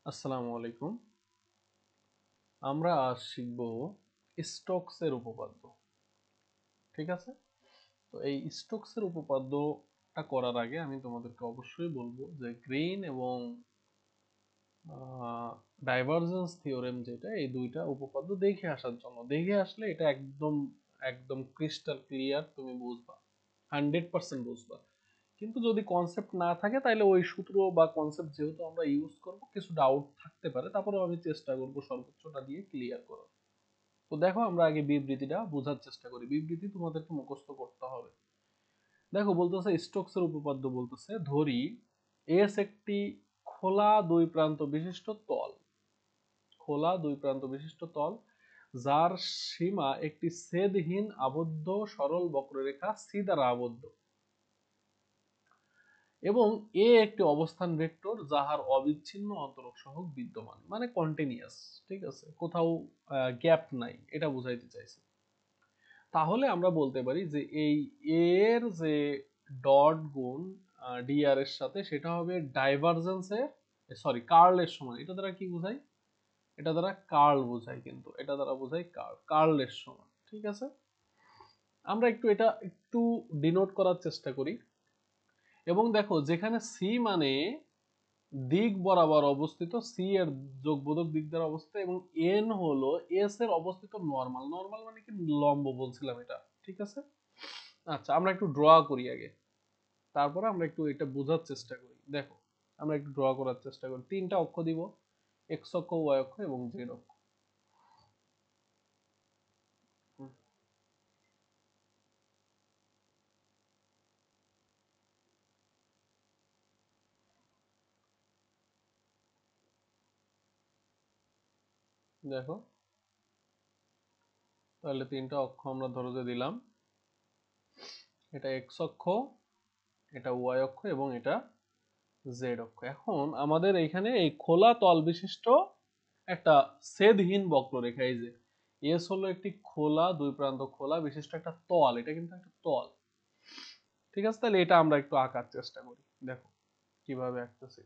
আসসালামু আলাইকুম। আমরা আজ শিখব স্টোকসের উপপাদ্য। ঠিক আছে? তো এই স্টোকসের উপপাদ্যটা করার আগে আমি তোমাদেরকে অবশ্যই বলবো যে গ্রিন এবং ডাইভারজেন্স থিওরেম যেটা, এই দুইটা উপপাদ্য দেখে আসার জন্য। দেখে আসলে এটা একদম একদম ক্রিস্টাল ক্লিয়ার, তুমি বুঝবা, 100% বুঝবা। কিন্তু যদি কনসেপ্ট না থাকে তাহলে ওই সূত্র বা কনসেপ্ট যেহেতু আমরা ইউজ করব, কিছু ডাউট থাকতে পারে, তারপরেও আমি চেষ্টা করব সর্বোচ্চটা দিয়ে ক্লিয়ার করার। তো দেখো, আমরা আগে বিবৃতিটা বোঝার চেষ্টা করি। বিবৃতি তোমাদেরকে মুখস্থ করতে হবে। দেখো, বলতেছে স্টোকসের উপপাদ্য বলতেছে, ধরি এস একটি খোলা দুই প্রান্ত বিশিষ্ট তল। খোলা দুই প্রান্ত বিশিষ্ট তল যার সীমা একটি ছেদহীন আবদ্ধ সরল বক্ররেখা সি দ্বারা আবদ্ধ, এবং এ একটি অবস্থান ভেক্টর যাহার অবিচ্ছিন্ন অন্তরক সহগ বিদ্যমান, মানে কন্টিনিউয়াস। ঠিক আছে, কোথাও গ্যাপ নাই, এটা বুঝাইতে চাইছে। তাহলে আমরা বলতে পারি যে এই এর যে ডট গুণ ডিআর এর সাথে, সেটা হবে ডাইভারজেন্সের, সরি, কার্লের সমান। এটা দ্বারা কি বোঝাই? এটা দ্বারা কার্ল বোঝাই, কিন্তু এটা দ্বারা বোঝাই কার্লের সমান। ঠিক আছে, আমরা এটা একটু ডিনোট করার চেষ্টা করি। এবং দেখো, যেখানে সি মানে দিক বরাবর অবস্থিত, সি এর যোগবোধক দিক দ্বারা অবস্থিত, এবং এন হলো এস এর অবস্থিত নরমাল। নরমাল মানে কি? লম্ব বলছিলাম এটা। ঠিক আছে, আচ্ছা, আমরা একটু ড্র করি আগে, তারপরে আমরা একটু এটা বোঝার চেষ্টা করি। দেখো, আমরা একটু ড্র করার চেষ্টা করি। তিনটা অক্ষ দিব, এক্স অক্ষ, ওয়াই অক্ষ এবং জেড অক্ষ। হুম, দেখো, তাহলে তিনটা অক্ষ আমরা ধরে যে দিলাম, এটা এক্স অক্ষ, এটা ওয়াই অক্ষ এবং এটা জেড অক্ষ। এখন আমাদের এইখানে এই খোলা তল বিশিষ্ট একটা ছেদহীন বক্ররেখা, এই যে এস হলো একটি খোলা দুই প্রান্ত খোলা বিশিষ্ট একটা তল, এটা কিন্তু একটা তল। ঠিক আছে, তাহলে এটা আমরা একটু আঁকার চেষ্টা করি। দেখো কিভাবে আঁকতেছি।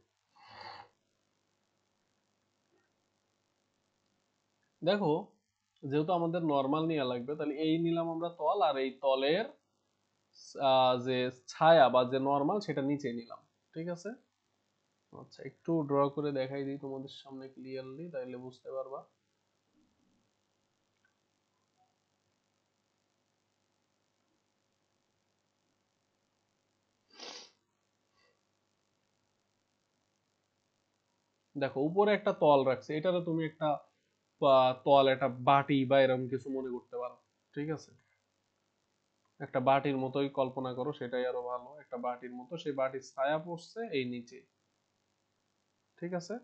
দেখো, যেহেতু আমাদের নর্মাল নেওয়া লাগবে, তাহলে এই নিলাম আমরা তল, আর এই তলের যে ছায়া বা যে নর্মাল, সেটা নিচে নিলাম। ঠিক আছে, আচ্ছা, একটু ড্র করে দেখাই দিই তোমাদের সামনে ক্লিয়ারলি, তাইলে বুঝতে পারবা। দেখো, উপরে একটা তল রাখছে, এটারে তুমি একটা তল, একটা বাটি বা এরকম কিছু মনে করতে পারো। ঠিক আছে, একটা বাটির মতোই কল্পনা করো, সেটাই আরো ভালো। একটা বাটির মতো, সেই বাটির ছায়া পড়ছে এই নিচে। ঠিক আছে,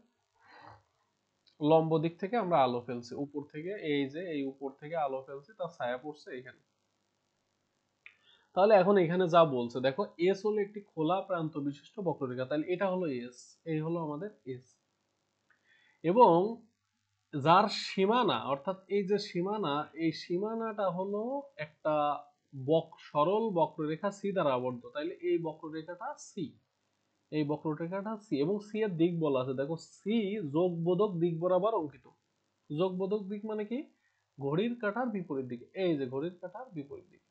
লম্ব দিক থেকে আমরা আলো ফেলছি, উপর থেকে, এই যে এই উপর থেকে আলো ফেলছি, তার ছায়া পড়ছে এখানে। তাহলে এখন এখানে যা বলছে, দেখো, এস হলো একটি খোলা প্রান্ত বিশিষ্ট বক্ররেখা, তাহলে এটা হলো এস, এই হলো আমাদের এস। এবং যার সীমানা, অর্থাৎ এই যে সীমানা, এই সীমানাটা হলো একটা সরল বক্ররেখা সি দ্বারা আবদ্ধ, তাইলে এই বক্ররেখাটা সি, এই বক্ররেখাটা সি, এবং সি এর দিক বলা আছে। দেখো, সি যোগবোধক দিক বরাবর অঙ্কিত। যোগবোধক দিক মানে কি? ঘড়ির কাঁটার বিপরীত দিকে, এই যে ঘড়ির কাঁটার বিপরীত দিকে,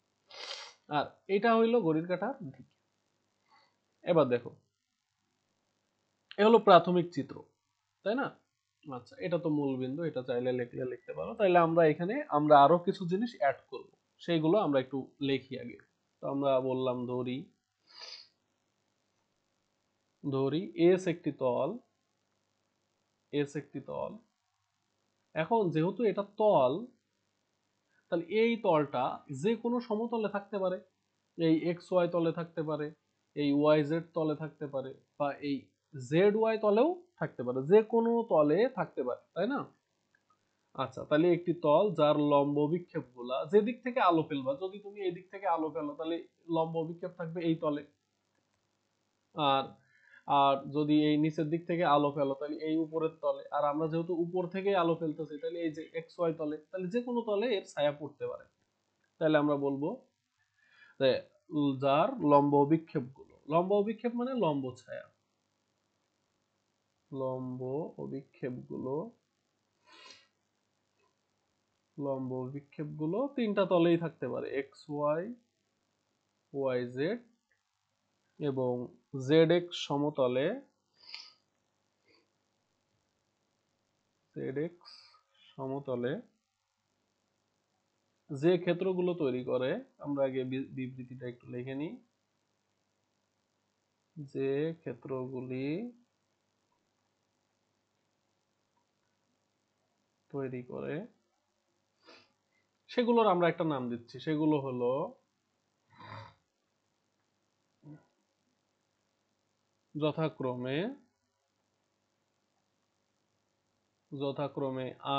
আর এটা হইলো ঘড়ির কাঁটার দিক। এবার দেখো, এ হলো প্রাথমিক চিত্র, তাই না? আচ্ছা, এটা তো মূল বিন্দু, এটা চাইলে লিখলে লিখতে পারো। তাইলে আমরা এখানে আরো কিছু জিনিস অ্যাড করব, সেইগুলো আমরা একটু লিখি আগে। তো আমরা বললাম, ধরি ধরি এস একটি তল, এস একটি তল। এখন যেহেতু এটা তল, তাহলে এই তলটা যে কোনো সমতলে থাকতে পারে। এই এক্স ওয়াই তলে থাকতে পারে, এই ওয়াই জেড তলে থাকতে পারে, বা এই জেড ওয়াই তলেও থাকতে পারে, যে কোনো তলে থাকতে পারে, তাই না? আচ্ছা, তাহলে একটি তল যার লম্ব বিক্ষেপ গুলা, যেদিক থেকে আলো ফেলবা, যদি তুমি এই দিক থেকে আলো ফেলো, তাহলে লম্ব বিক্ষেপ থাকবে এই তলে। আর আর যদি এই নিচের দিক থেকে আলো ফেলো, তাহলে এই উপরের তলে। আর আমরা যেহেতু উপর থেকে আলো ফেলতেছি, তাহলে এই যে এক্স ওয়াই তলে, তাহলে যে কোনো তলে এর ছায়া পড়তে পারে। তাহলে আমরা বলবো যে যার লম্ব বিক্ষেপ গুলো, লম্ব বিক্ষেপ মানে লম্ব ছায়া, লম্ব অভিক্ষেপগুলো তিনটা তলেই থাকতে পারে, এক্স ওয়াই, ওয়াই জেড এবং জেড এক্স সমতলে, যে ক্ষেত্রগুলো তৈরি করে, আমরা আগে বিবৃতিটা একটু লিখে নিই। যে ক্ষেত্রগুলি তৈরি করে সেগুলোর আমরা একটা নাম দিচ্ছি, সেগুলো হলো যথাক্রমে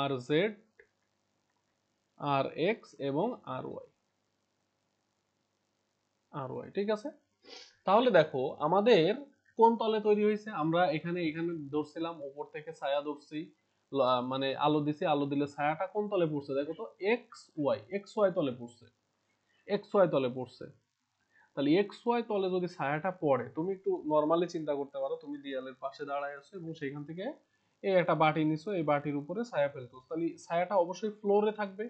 আর জেড, আর এক্স এবং আর ওয়াই। ঠিক আছে, তাহলে দেখো আমাদের কোন তলে তৈরি হয়েছে, আমরা এখানে ধরছিলাম উপর থেকে ছায়া ধরছি, মানে আলো দিছি, আলো দিলে ছায়াটা কোন তলে পড়ছে দেখো তো, এক্স ওয়াই তলে পড়ছে, তাহলে এক্স ওয়াই তলে যদি ছায়াটা পড়ে, তুমি একটু নরমালি চিন্তা করতে পারো, তুমি দেয়ালের পাশে দাঁড়ায় আছো এবং সেখান থেকে এই একটা বাটি নিছো, এই বাটির উপরে ছায়া ফেলতো, তাহলে ছায়াটা অবশ্যই ফ্লোরে থাকবে,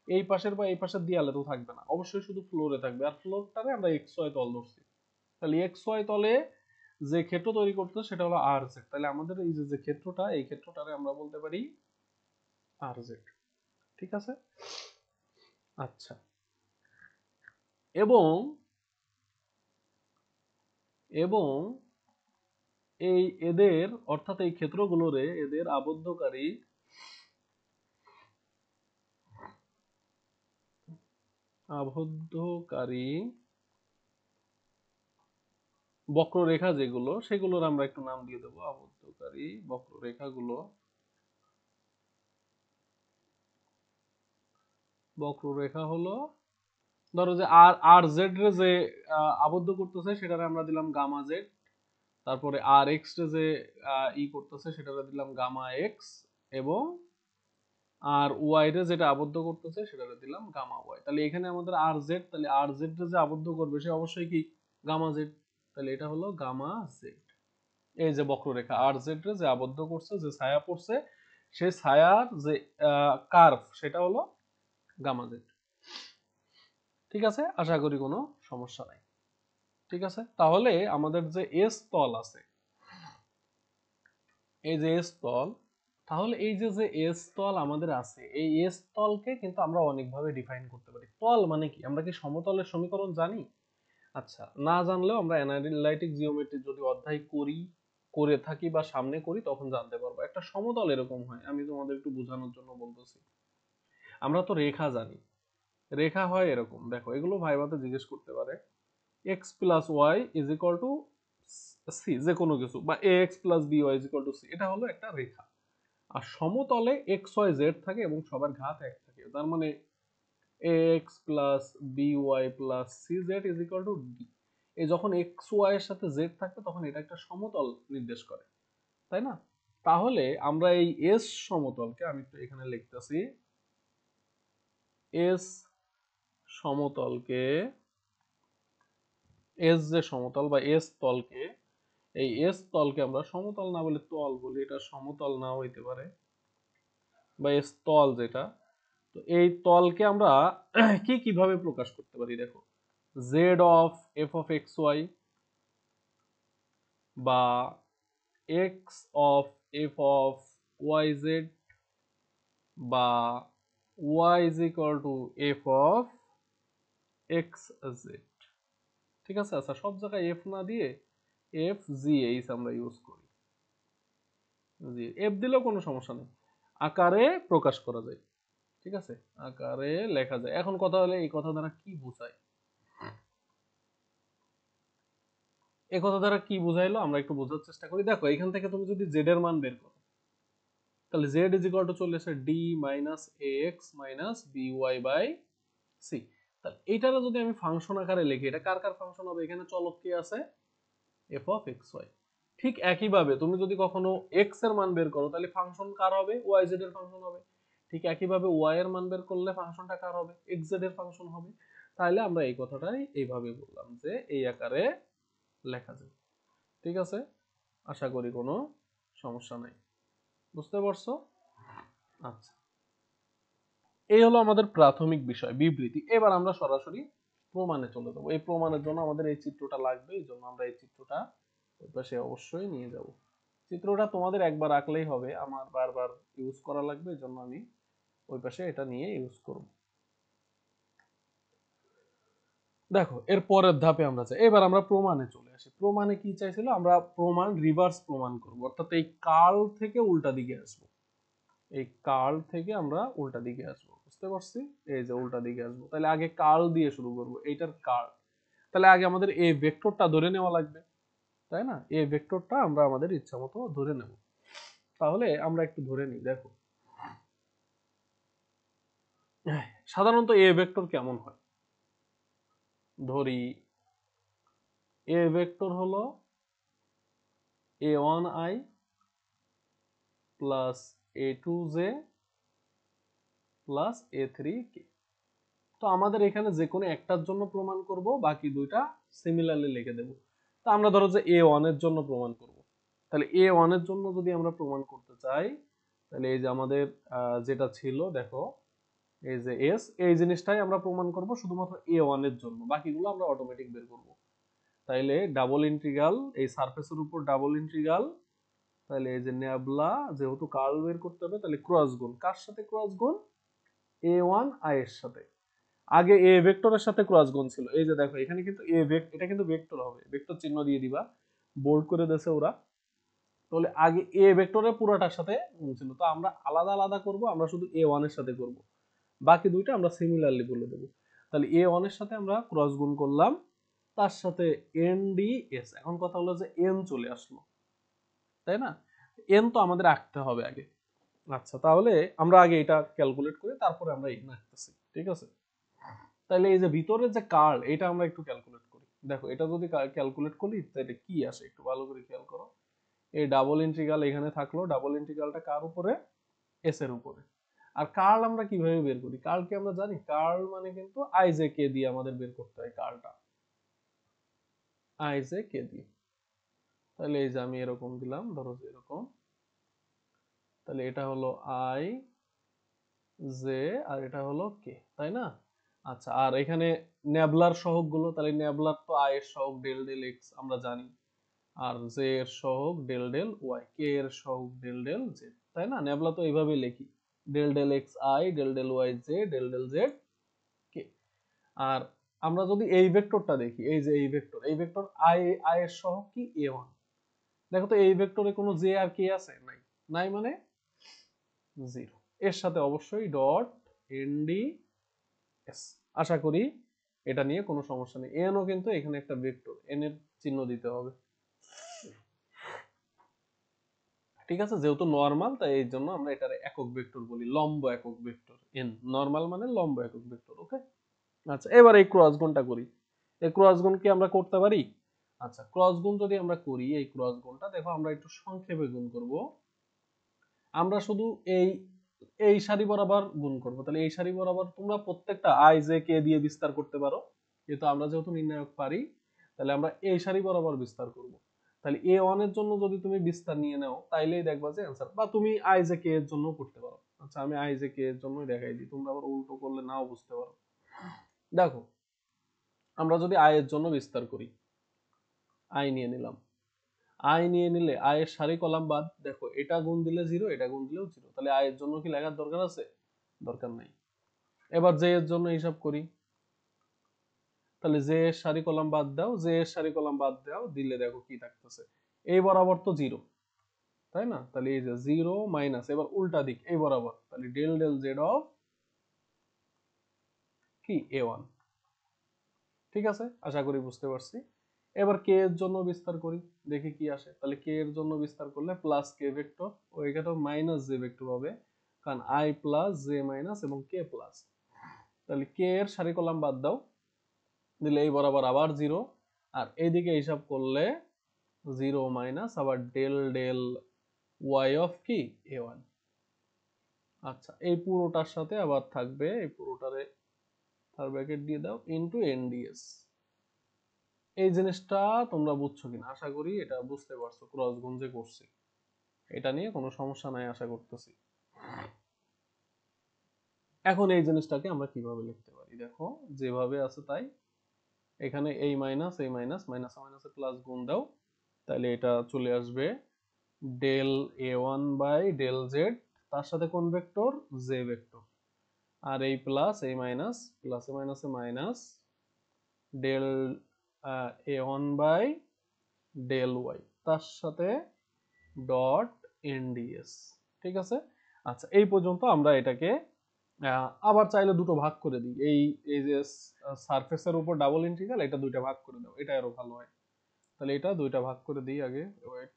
এই পাশের বা এই পাশের দেয়ালে তো থাকবে না, অবশ্যই শুধু ফ্লোরে থাকবে, আর ফ্লোরটারে আমরা এক্স ওয়াই তল ধরছি। তাহলে এক্স ওয়াই তলে যে ক্ষেত্র তৈরি করতে সেটা হলো আর জেড, তাহলে আমাদের এই যে ক্ষেত্রটা, এই ক্ষেত্রটারে আমরা বলতে পারি আর জেড। ঠিক আছে, আচ্ছা, এবং এবং এই এদের অর্থাৎ এই ক্ষেত্রগুলোরে এদের আবদ্ধকারী বক্ররেখা যেগুলো, সেগুলোর আমরা একটু নাম দিয়ে দেবো, আবদ্ধকারী বক্ররেখা হলো, ধরো যে আর আর জেড রে যে আবদ্ধ করতেছে সেটারে আমরা দিলাম গামা জেড, তারপরে আর এক্স রে যে করতেছে সেটারে দিলাম গামা এক্স, এবং আর ওয়াই রে যেটা আবদ্ধ করতেছে সেটারে দিলাম গামা ওয়াই। তাহলে এখানে আমাদের আর জেড, তাহলে আর জেড রে যে আবদ্ধ করবে সে অবশ্যই কি গামা জেড, তাহলে এটা হলো গামা জেড। এই যে বক্ররেখা আর জেড রে যে আবদ্ধ করছে, যে ছায়া পড়ছে, সেই ছায়ার যে কার্ভ সেটা হলো গামা জেড। ঠিক আছে, আশা করি কোনো সমস্যা নাই। ঠিক আছে, তাহলে আমাদের যে এস তল আছে, এই যে এস তল, তাহলে এই যে যে এস তল আমাদের আছে, এই এস তলকে কিন্তু আমরা অনেকভাবে ডিফাইন করতে পারি। তল মানে কি, আমরা কি সমতলের সমীকরণ জানি? আচ্ছা, না জানলেও আমরা অ্যানালিটিক জিওমেট্রি যদি অধ্যায় করে থাকি বা সামনে করি তখন জানতে পারবো। একটা সমতল এরকম হয়, আমি তোমাদের একটু বোঝানোর জন্য বলতেছি। আমরা তো রেখা জানি, রেখা হয় এরকম, দেখো এগুলো ভাইবাতে জিজ্ঞেস করতে পারে, x plus y is equal to c, যে কোনো কিছু, বা ax plus by is equal to c, এটা হলো একটা রেখা। আর সমতলে এক্স ওয়াই জেড থাকে এবং সবার ঘাত এক থাকে, তার মানে ax plus by plus cz is equal two d। এই যখন এক্স ওয়াই এর সাথে জেড থাকবে তখন এটা একটা সমতল নির্দেশ করে, তাই না? তাহলে আমরা এই এস সমতলকে, আমি একটু এখানে লিখতেছি, এস সমতলকে, এস যে সমতল বা এস তলকে, এই এস তলকে আমরা সমতল না বলে তল বলি, এটা সমতল নাও হইতে পারে, বা এস তল যেটা, তো এই তলকে আমরা কিভাবে প্রকাশ করতে পারি, দেখো Z of F of x Y, বা X of F of Y Z, বা Y is equal to F of X Z. ঠিক আছে, আচ্ছা সব জায়গায় এফ না দিয়ে এফ জি এইচ আমরা ইউজ করি, জি এফ দিলেও কোনো সমস্যা নেই, আকারে প্রকাশ করা যায়। ঠিক আছে, আকারে লেখা যায়। এখন কথা হলো এই কথা দ্বারা কি বোঝায়, এই কথা দ্বারা কি বোঝাইলো আমরা একটু বোঝার চেষ্টা করি। দেখো এখান থেকে তুমি যদি জেড এর মান বের করো, তাহলে জেড ইজ ইকুয়াল টু চলে আসে d minus a x minus b y by c. তাহলে এইটারে যদি আমি ফাংশন আকারে লিখি, এটা কার কার ফাংশন হবে, এখানে চলক কি আছে, এফ অফ এক্স ওয়াই। ঠিক একইভাবে তুমি যদি কখনো এক্স এর মান বের করো তাহলে ফাংশন কার হবে, ওয়াই জেড এর ফাংশন হবে। ঠিক একইভাবে ওয়াই এর মান বের করলে ফাংশনটা কার হবে, এক্স জেড এর ফাংশন হবে। তাহলে আমরা এই কথাটাই এইভাবে বললাম যে এই আকারে লেখা যায়। ঠিক আছে, আশা করি কোনো সমস্যা নাই। বুঝতে পারছো? আচ্ছা, এই হলো আমাদের প্রাথমিক বিষয় বিবৃতি। এবার আমরা সরাসরি প্রমাণে চলে যাবো। এই প্রমাণের জন্য আমাদের এই চিত্রটা লাগবে, এই জন্য আমরা এই চিত্রটা ওই পাশে অবশ্যই নিয়ে যাব। চিত্রটা তোমাদের একবার আঁকলেই হবে, আমার বারবার ইউজ করা লাগবে, এই জন্য আমি ওই পাশে এটা নিয়ে ইউজ করব। দেখো এর পরের ধাপে আমরা যাই। এবার আমরা প্রমাণে চলে আসি। প্রমাণে কি চাইছিল? আমরা প্রমাণ রিভার্স প্রমাণ করব, অর্থাৎ এই কার্ল থেকে উল্টা দিকে আসবো। এই কার্ল থেকে আমরা উল্টা দিকে আসবো, বুঝতে পারছি? এই যে উল্টা দিকে আসবো, তাহলে আগে কার্ল দিয়ে শুরু করব, এইটার কার্ল। তাহলে আগে আমাদের এই ভেক্টরটা ধরে নেওয়া লাগবে, তাই না? এই ভেক্টরটা আমরা আমাদের ইচ্ছা মতো ধরে নেব। তাহলে আমরা একটু ধরে নিই। দেখো সাধারণত এ ভেক্টর কেমন হয়? ধরি এ ভেক্টর হলো a1i plus a2j plus a3k। তো আমাদের এখানে যে কোনো একটার জন্য প্রমাণ করব, বাকি দুইটা সিমিলারলি লিখে দেব। তো আমরা ধরো যে a1 এর জন্য প্রমাণ করব। তাহলে a1 এর জন্য যদি আমরা প্রমাণ করতে চাই, তাহলে এই যে আমাদের যেটা ছিল, দেখো এই যে s, এই জিনিসটাই আমরা প্রমাণ করব শুধুমাত্র a1 এর জন্য, বাকিগুলো আমরা অটোমেটিক বের করব। তাইলে ডাবল ইন্টিগ্রাল, এই সারফেসের উপর ডাবল ইন্টিগ্রাল, তাহলে এই যে ন্যাবলা, যেহেতু কার্ল বের করতে হবে, তাহলে ক্রস গুণ, কার সাথে ক্রস গুণ? a1i এর সাথে। আগে এ ভেক্টরের সাথে ক্রস গুণ ছিল, এই যে দেখো এখানে কিন্তু এটা কিন্তু ভেক্টর হবে, ভেক্টর চিহ্ন দিয়ে দিবা, বোল্ড করে দেছে ওরা। তাহলে আগে এ ভেক্টরের পুরোটার সাথে গুণ ছিল, তো আমরা আলাদা আলাদা করব, আমরা শুধু a1 এর সাথে করব, বাকি দুইটা আমরা সিমিলারলি বলে দেব। তাহলে a1 এর সাথে আমরা ক্রস গুণ করলাম, তার সাথে nds। এখন কথা হলো যে n চলে আসলো, তাই না? n তো আমাদের আঁকতে হবে আগে। আচ্ছা, তাহলে আমরা আগে এটা ক্যালকুলেট করি, তারপরে আমরা n আঁকতেছি, ঠিক আছে? তাহলে এই যে ভিতরে যে কার্ল, এটা আমরা একটু ক্যালকুলেট করি। দেখো এটা যদি ক্যালকুলেট করি তাহলে কি আসে একটু ভালো করে খেয়াল করো। এই ডাবল ইন্টিগ্রাল এখানে থাকলো, ডাবল ইন্টিগ্রালটা কার উপরে? এস এর উপরে। আর কার্ল আমরা কিভাবে বের করি? কার্ল কি আমরা জানি? কার্ল মানে কিন্তু আই জে কে দিয়ে আমাদের বের করতে হয় কার্লটা, আই জে কে দিয়ে। তাহলে এই যে আমি এরকম দিলাম, ধরো যে এরকম, তাহলে এটা হলো আই জে আর এটা হলো কে, তাই না? আচ্ছা, আর এখানে ন্যাবলার সহগ গুলো, তাহলে ন্যাবলার তো আই এর সহগ ডেল ডেল এক্স আমরা জানি, আর জে এর সহগ ডেল ডেল ওয়াই, কে এর সহগ ডেল ডেল জেড, তাই না? ন্যাবলা তো এইভাবে লিখি, del del X I, del del Y J, del del Z K. আর আমরা যদি এই ভেক্টরটা দেখি, এই যে এই ভেক্টর, এই ভেক্টর আই, আই এর সহগ কি? a1। দেখো তো এই ভেক্টরে কোনো জে আর কে আছে? নাই। নাই মানে জিরো। এর সাথে অবশ্যই ডট এনডি এস। আশা করি এটা নিয়ে কোনো সমস্যা নেই। এন ও কিন্তু এখানে একটা ভেক্টর, এন এর চিহ্ন দিতে হবে, ঠিক আছে? যেহেতু নরমাল, তাই এই জন্য আমরা এটার একক ভেক্টর বলি, লম্ব একক ভেক্টর এন। নরমাল মানে লম্ব একক ভেক্টর, ওকে? আচ্ছা, এবার এই ক্রস গুণটা করি। এই ক্রস গুণ কি আমরা করতে পারি? আচ্ছা, ক্রস গুণ যদি আমরা করি, এই ক্রস গুণটা দেখো আমরা একটু সংক্ষেপে গুণ করব। আমরা শুধু এই এই সারি বরাবর গুণ করব। তাহলে এই সারি বরাবর তোমরা প্রত্যেকটা আই জে কে দিয়ে বিস্তার করতে পারো, কিন্তু আমরা যেহেতু নির্ণায়ক পারি, তাহলে আমরা এই সারি বরাবর বিস্তার করব। তাহলে a1 এর জন্য যদি তুমি বিস্তার নিয়ে নাও, তাইলেই দেখবা যে অ্যান্সার। বা তুমি আই জে কে এর জন্য করতে পারো। আচ্ছা, আমি আই জে কে এর জন্যই দেখাই দিই, তোমরা আবার উল্টো করলে নাও বুঝতে পারো। দেখো আমরা যদি আই এর জন্য বিস্তার করি, আই নিয়ে নিলাম, আই নিয়ে নিলে আই এর সারি কলাম বাদ, দেখো এটা গুণ দিলে জিরো, এটা গুণ দিলেও জিরো, তাহলে আই এর জন্য কি লেখার দরকার আছে? দরকার নাই। এবার জে এর জন্য হিসাব করি, তাহলে জে এর সারি কলাম বাদ দাও, জে এর সারি কলাম বাদ দাও, দিলে দেখো কি থাকতেছে, এই বরাবর তো জিরো, তাই না? তাহলে এই যে জিরো মাইনাস, এবার উল্টা দিক এই বরাবর, তাহলে ডেল ডেল জেড অফ কি? a1। ঠিক আছে, আশা করি বুঝতে পারছি। এবার কে এর জন্য বিস্তার করি, দেখি কি আসে। তাহলে কে এর জন্য বিস্তার করলে প্লাস কে ভেক্টর, ও এখানে মাইনাস জে ভেক্টর হবে, কারণ আই প্লাস জে মাইনাস এবং কে প্লাস। তাহলে কে এর সারি কলাম বাদ দাও, দিলে এই বরাবর আবার জিরো, আর এইদিকে হিসাব করলে জিরো মাইনাস আবার ডেল ডেল ওয়াই অফ কি? a1। আচ্ছা, এই পুরোটার সাথে আবার থাকবে, এই পুরোটারে তার ব্র্যাকেট দিয়ে দাও, ইনটু এনডিএস। এই জিনিসটা তোমরা বুঝছো কিনা? আশা করি এটা বুঝতে পারছো, ক্রস গুণ যে করছি এটা নিয়ে কোনো সমস্যা নাই আশা করতেছি। এখন এই জিনিসটাকে আমরা কিভাবে লিখতে পারি, দেখো যেভাবে আছে তাই, এখানে এই মাইনাস এই মাইনাস, মাইনাসে মাইনাসে প্লাস গুণ দাও, তাহলে এটা চলে আসবে del a1 by del Z, তার সাথে কোন ভেক্টর, জে ভেক্টর, আর এই প্লাস এই মাইনাস, প্লাসে মাইনাসে minus del a1 by del Y, তার সাথে ডট এনডিএস। ঠিক আছে, আচ্ছা এই পর্যন্ত আমরা এটাকে আবার চাইলে দুটো ভাগ করে দিই, এই এই যে সারফেসের উপর ডাবল ইন্টিগ্রাল, এটা দুইটা ভাগ করে দাও, এটা আরো ভালো হয়। তাহলে এটা দুইটা ভাগ করে দিই আগে, ওয়েট,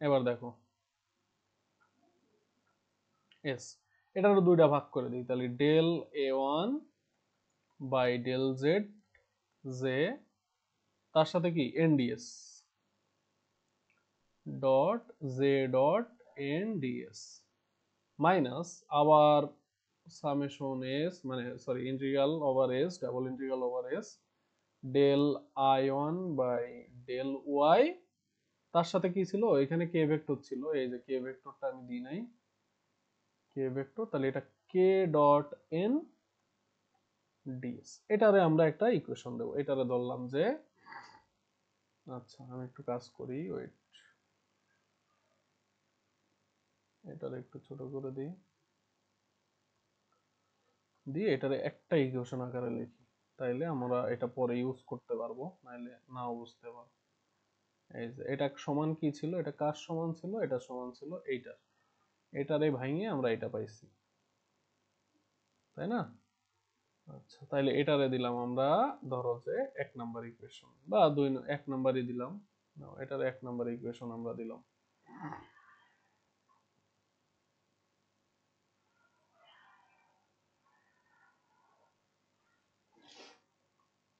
এবার দেখো এস, এটা আরো দুইটা ভাগ করে দিই, তাহলে del a1 by del Z J, তার সাথে কি NDS dot J dot NDS, minus আবার সামেশন এস, মানে sorry integral over S, double integral over S del আই1 বাই ডেল ওয়াই, তার সাথে কি ছিল, এখানে কে ভেক্টর ছিল, এই যে কে ভেক্টরটা আমি দিই নাই, কে ভেক্টর, তাহলে এটা কে ডট এন ডিএস, এটারে আমরা একটা ইকুয়েশন দেব, এটারে ধরলাম যে, আচ্ছা আমি একটু কাজ করি, ওয়েট, এটারে একটু ছোট করে দিই, দিয়ে এটারে একটা ইকুয়েশন আকারে লিখি, তাইলে আমরা এটা পরে ইউজ করতে পারবো, নাইলে নাও বুঝতে পারবো। এই যে এটা সমান কি ছিল, এটা কার সমান ছিল, এটা সমান ছিল এইটার, এটারে ভাঙিয়ে আমরা এটা পাইছি, তাই না? আচ্ছা তাইলে এটারে দিলাম আমরা, ধরো যে এক নাম্বার ইকুয়েশন, বা এক নাম্বারই দিলাম, এটার এক নাম্বার ইকুয়েশন আমরা দিলাম।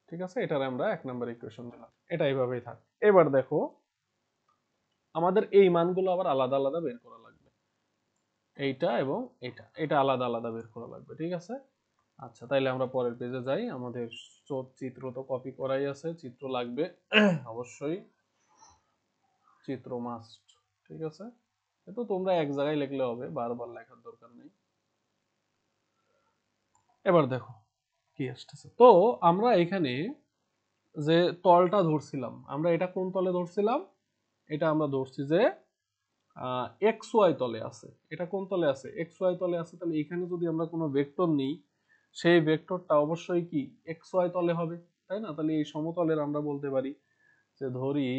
ঠিক আছে, এটারে আমরা এক নাম্বার ইকুয়েশন দিলাম, এটা এইভাবেই থাক। এবার দেখো আমাদের এই মানগুলো আবার আলাদা আলাদা বের করা লাগবে, এইটা এবং এটা, এটা আলাদা আলাদা বের করা লাগবে, ঠিক আছে। আচ্ছা তাইলে আমরা পরের পেজে যাই, আমাদের চিত্র তো কপি করাই আছে, চিত্র লাগবে অবশ্যই, চিত্র মাস্ট, ঠিক আছে। তো তোমরা এক জায়গায় লিখলে হবে, বারবার লেখার দরকার নেই। এবার দেখো কি আসতেছে, তো আমরা এখানে যে তলটা ধরছিলাম, আমরা এটা কোন তলে ধরছিলাম, এটা আমরা ধরছি যে এক্স ওয়াই তলে আছে, এটা কোন তলে আছে, এক্স ওয়াই তলে আছে, তাহলে এখানে যদি আমরা কোনো ভেক্টর নিই, সেই ভেক্টরটা অবশ্যই কি এক্স ওয়াই তলে হবে, তাই না? তাহলে এই সমতলের আমরা বলতে পারি যে, ধরি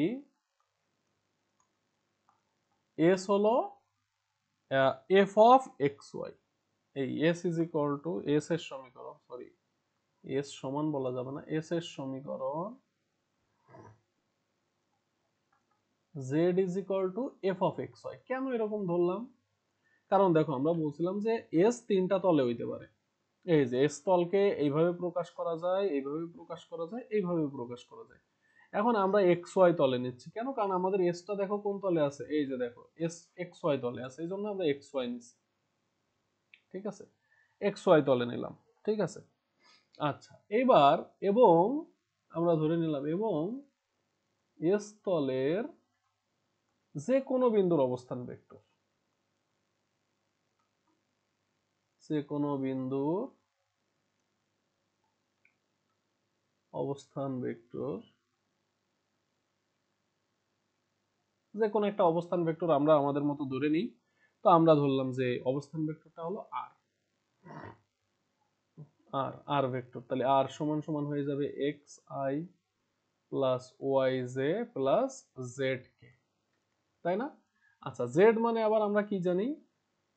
এস হলো এফ অফ এক্স ওয়াই, এই S is equal two, S এর সমীকরণ, সরি এস সমান বলা যাবে না, এস এর সমীকরণ z is equal to F of x y. কেন এরকম ধরলাম, কারণ দেখো আমরা বলছিলাম যে এস তিনটা তলে হইতে পারে, এই যে এস তলকে এইভাবে প্রকাশ করা যায়, এইভাবে প্রকাশ করা যায়, এইভাবে প্রকাশ করা যায়। এখন আমরা এক্স ওয়াই তলে নিচ্ছি কেন, কারণ আমাদের এসটা দেখো কোন তলে আছে, এই যে দেখো এস এক্স ওয়াই তলে আছে, এই জন্য আমরা এক্স ওয়াই নিচ্ছি, ঠিক আছে, এক্স ওয়াই তলে নিলাম, ঠিক আছে। আচ্ছা এবার, এবং আমরা ধরে নিলাম এবং এস তলের যে কোনো বিন্দুর অবস্থান ভেক্টর, যে কোনো বিন্দুর অবস্থান ভেক্টর, যে কোনো একটা অবস্থান ভেক্টর আমরা আমাদের মতো ধরে নিই, তো আমরা ধরলাম যে অবস্থান ভেক্টরটা হলো আর, আর আর ভেক্টর, তাহলে আর সমান সমান হয়ে যাবে X I plus Y J plus Z K, তাই না? আচ্ছা জেড মানে আবার আমরা কি জানি,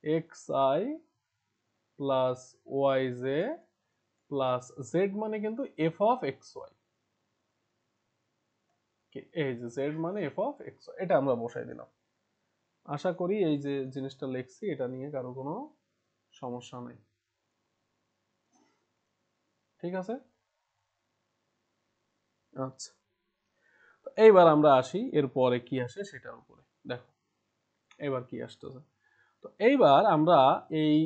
X I plus Y J plus Z মানে কিন্তু এফ অফ এক্স ওয়াই, এই যে জেড মানে এফ অফ এক্স ওয়াই, এটা আমরা বসাই দিলাম। আশা করি এই যে জিনিসটা লিখছি এটা নিয়ে কারো কোনো সমস্যা নাই, ঠিক আছে। আচ্ছা এইবার আমরা আসি এরপরে কি আসে সেটার উপরে, দেখো এবার কি আসতেছে, তো এইবার আমরা এই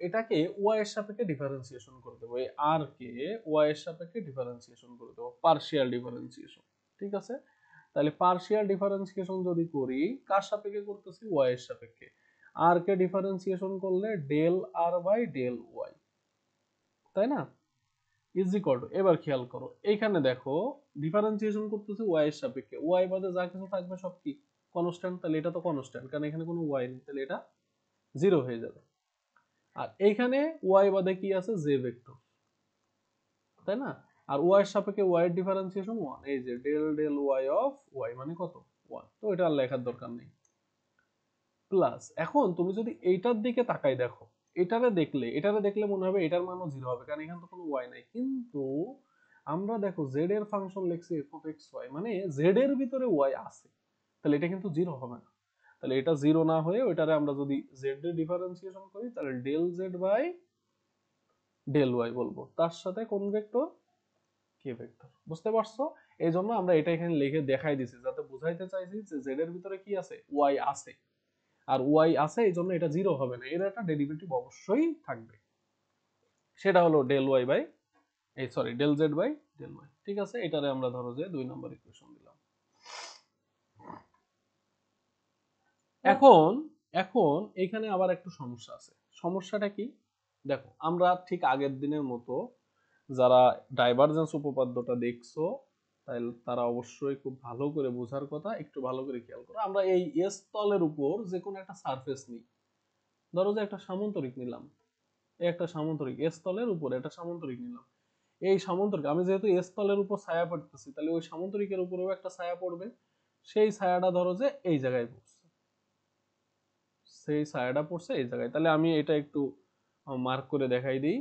এটাকে ওয়াই এর সাপেক্ষে ডিফারেন্সিয়েশন করে দেবো, এই আর কে ওয়াই এর সাপেক্ষে ডিফারেন্সিয়েশন করে দেবো, পার্শিয়াল ডিফারেন্সিয়েশন। ঠিক আছে, তাহলে পার্শিয়াল ডিফারেন্সিয়েশন যদি করি কার সাপেক্ষে করতেছি, ওয়াই এর সাপেক্ষে। আর কে ডিফারেন্সিয়েশন করলে del R by del y, তাই না, ইজ ইকুয়াল টু, এবার খেয়াল করো এইখানে দেখো ডিফারেন্সিয়েশন করতেছি ওয়াই এর সাপেক্ষে, ওয়াই বাদে যা কিছু থাকবে সব কি কনস্ট্যান্ট, তাহলে এটা তো কনস্ট্যান্ট কারণ এখানে কোনো ওয়াই নেই, তাহলে এটা জিরো হয়ে যাবে। আর এইখানে ওয়াই বাদে কি আছে, জে ভেক্টর, তাই না, আর ওয়াই এর সাপেক্ষে ওয়াই এর ডিফারেন্সিয়েশন 1, এই যে del del y of y মানে কত 1, তো এটা আর লেখার দরকার নেই। প্লাস এখন তুমি যদি এইটার দিকে তাকাই দেখো, এটারে দেখলে মনে হবে এটার মানও 0 হবে কারণ এখানে তো কোনো ওয়াই নাই, কিন্তু আমরা দেখো জেড এর ফাংশন লিখছি এফ অফ এক্স ওয়াই, মানে জেড এর ভিতরে ওয়াই আছে, তাহলে এটা কিন্তু 0 হবে না। তাহলে এটা 0 না হয়ে ওইটারে আমরা যদি জেড এর ডিফারেন্সিয়েশন করি তাহলে del Z by del y বলবো, তার সাথে কোন ভেক্টর, কে ভেক্টর। বুঝতে পারছো, এই জন্য আমরা এটা এখানে লিখে দেখাই দিছি যাতে বুঝাইতে চাইছি যে জেড এর ভিতরে কি আছে, ওয়াই আছে, আর ওয়াই আছে এই জন্য এটা 0 হবে না, এর একটা ডেরিভেটিভ অবশ্যই থাকবে, সেটা হলো del Y by del Z by del y. ঠিক আছে, এটারে আমরা ধরো যে 2 নম্বর ইকুয়েশন দিলাম। এখন এখন এখানে আবার একটু সমস্যা আছে, সমস্যাটা কি দেখো, আমরা ঠিক আগের দিনের মতো যারা ডাইভারজেন্স উপপাদ্যটা দেখছো তারা অবশ্যই খুব ভালো করে বোঝার কথা, একটু ভালো করে খেয়াল করো। আমরা এই এস তলের উপর যে কোনো একটা সারফেস নিই, ধরো যে একটা সামান্তরিক নিলাম, এই একটা সামান্তরিক এস তলের উপর একটা সামান্তরিক নিলাম, এই সামান্তরিক আমি যেহেতু এস তলের উপর ছায়া পড়তেছি তাহলে ওই সামান্তরিকের উপরেও একটা ছায়া পড়বে, সেই ছায়াটা ধরো যে এই জায়গায় পড়ছে, সেই ছায়াটা পড়ছে এই জায়গায়, তাহলে আমি এটা একটু মার্ক করে দেখাই দিই।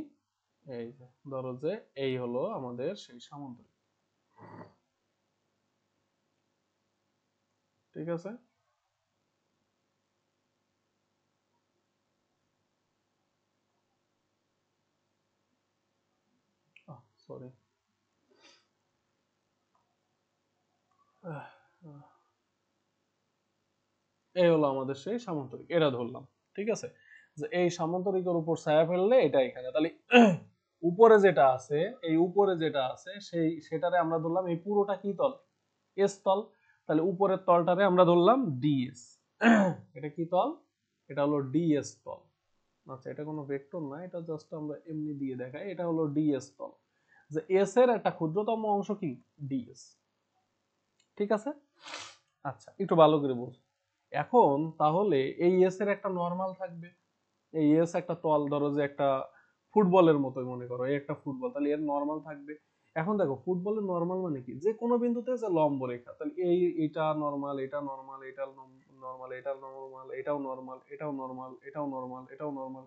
এই যে ধরো যে এই হলো আমাদের সেই সামান্তরিক, ঠিক আছে, সরি, এই হলো আমাদের সেই সামান্তরিক, এটা ধরলাম। ঠিক আছে, যে এই সামান্তরিকের উপর ছায়া ফেললে এটা এখানে, তাহলে উপরে যেটা আছে, এই উপরে যেটা আছে সেটারে আমরা ধরলাম এই পুরোটা কি তল, এস তল, তাহলে উপরের তলটারে আমরা ধরলাম ডিএস, এটা কি তল, এটা হলো ডিএস তল। আচ্ছা, এটা কোনো ভেক্টর না, এটা জাস্ট আমরা এমনি দিয়ে দেখাই, এটা হলো ডিএস তল, যে এস এর একটা ক্ষুদ্রতম অংশ কি ডিএস। ঠিক আছে, আচ্ছা একটু ভালো করে বুঝ। এখন তাহলে এই এস এর একটা নরমাল থাকবে, এই এস একটা তল, ধরো যে একটা ফুটবলের মতোই মনে করো, এই একটা ফুটবল, তাহলে এর নরমাল থাকবে। এখন দেখো ফুটবলের নরমাল মানে কি, যে কোনো বিন্দুতে যে লম্ব রেখা, তাহলে এটা নরমাল, এটা নরমাল, এটা নরমাল, এটা নরমাল, এটাও নরমাল, এটাও নরমাল, এটাও নরমাল, এটাও নরমাল,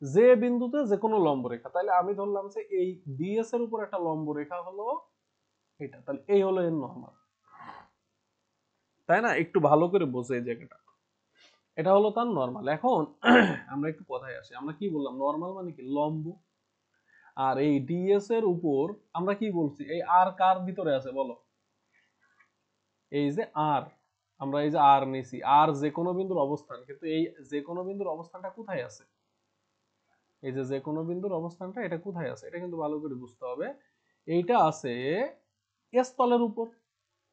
যে বিন্দুতে যে কোনো লম্ব রেখা, তাহলে আমি ধরলাম যে এই ডিএস এর উপর একটা লম্ব রেখা হলো এটা, তাহলে এই হলো এর নরমাল, তাই না, একটু ভালো করে বোঝে এই জায়গাটা, এটা হলো তার নরমাল। এখন আমরা একটু কথায় আসি, আমরা কি বললাম, নরমাল মানে কি লম্ব, আর এই ডিএস এর উপর আমরা কি বলছি, এই আর কার ভিতরে আছে বলো, এই যে আর, আমরা এই যে আর নিছি, আর যে কোনো বিন্দুর অবস্থান, কিন্তু এই যে কোনো বিন্দুর অবস্থানটা কোথায় আছে, এই যে কোনো বিন্দুর অবস্থানটা এটা কোথায় আছে, এটা কিন্তু ভালো করে বুঝতে হবে, এইটা আছে এস তলের উপর,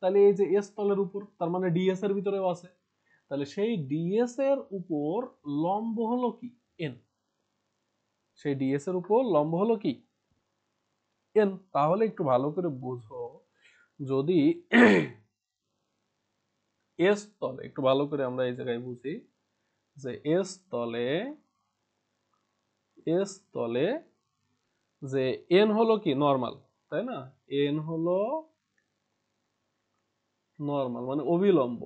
তাহলে এই যে এস তলের উপর তার মানে ডিএস এর ভিতরেও আছে, তাহলে সেই ডিএস এর উপর লম্ব হলো কি এন, সেই ডিএস এর উপর লম্ব হলো কি এন। তাহলে একটু ভালো করে বুঝো, যদি এস তলে, একটু ভালো করে আমরা এই জায়গায় বুঝি, যে এস তলে যে এন হলো কি নরমাল, তাই না, এন হলো নরমাল মানে অবিলম্ব,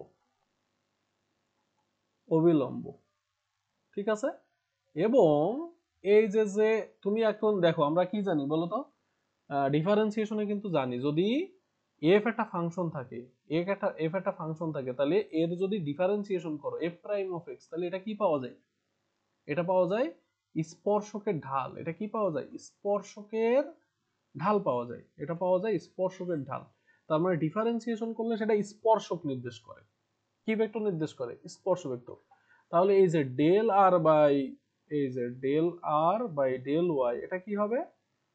অবিলম্ব, ঠিক আছে। এবং এই যে তুমি এখন দেখো আমরা কি জানি বলো তো, ডিফারেন্সিয়েশনে কিন্তু জানি যদি এফ একটা ফাংশন থাকে, এফ একটা ফাংশন থাকে, তাহলে এর যদি ডিফারেন্সিয়েশন করো এফ প্রাইম অফ এক্স, তাহলে এটা কি পাওয়া যায়, এটা পাওয়া যায় স্পর্শকের ঢাল, এটা কি পাওয়া যায়, স্পর্শকের ঢাল পাওয়া যায়, এটা পাওয়া যায় স্পর্শকের ঢাল। তার মানে ডিফারেন্সিয়েশন করলে সেটা স্পর্শক নির্দেশ করে, কি ভেক্টর নির্দেশ করে, স্পর্শ ভেক্টর। তাহলে এই যে ডেল আর বাই এই যে del R by del Y, এটা কি হবে?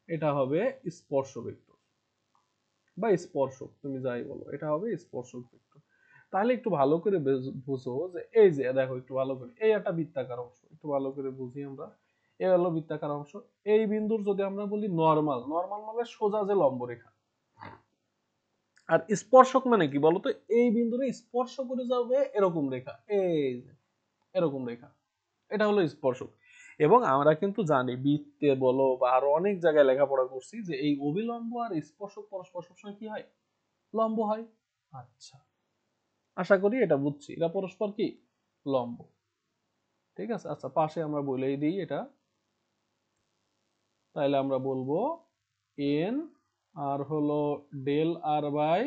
এটা হবে স্পর্শ ভেক্টর বা স্পর্শক, তুমি যাই বলো, এটা হবে স্পর্শক ভেক্টর। তাহলে একটু ভালো করে বুঝো যে এই যে দেখো একটু ভালো করে, এই একটা বৃত্তাকার অংশ, একটু ভালো করে বুঝি আমরা। এই হলো বৃত্তাকার অংশ। এই বিন্দুর যদি আমরা বলি নরমাল, নরমাল মানে সোজা যে লম্ব রেখা। আর স্পর্শক মানে কি বলতো? এই বিন্দুরে স্পর্শ করে যাবে এরকম রেখা, এই যে এরকম রেখা, এটা হলো স্পর্শক। এবং আমরা কিন্তু জানি বৃত্তে বলো বা আরো অনেক জায়গায় লেখাপড়া করছি যে এই অভিলম্ব আর স্পর্শক পরস্পর সবসময় কি হয়? লম্ব হয়। আচ্ছা, আশা করি এটা বুঝছি, এটা পরস্পর কি? লম্ব। ঠিক আছে, আচ্ছা পাশে আমরা বলেই দিই এটা। তাহলে আমরা বলবো এন আর হলো del R by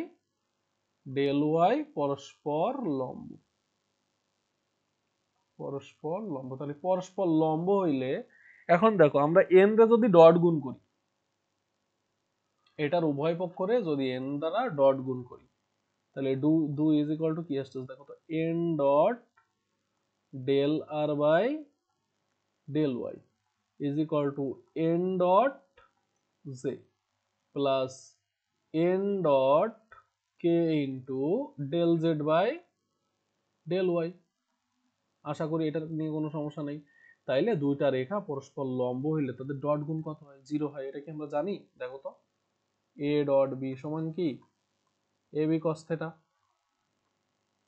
del y পরস্পর লম্ব। পরস্পর লম্ব, তাহলে পরস্পর লম্ব হইলে এখন দেখো আমরা এন রে যদি ডট গুণ করি, এটার উভয় পক্ষরে যদি এন দ্বারা ডট গুণ করি, তাহলে ডু ইজ ইকুয়াল টু কি আসছে দেখো তো, N dot del R by del Y is equal to N dot J plus N dot K into del Z by del Y. আশা করি এটা নিয়ে কোনো সমস্যা নেই। তাইলে দুইটা রেখা পরস্পর লম্ব হইলে তাদের ডট গুণ কত হয়? 0 হয়। এটা কি আমরা জানি? দেখো তো, এ ডট বি সমান কি এ বি কস থেটা।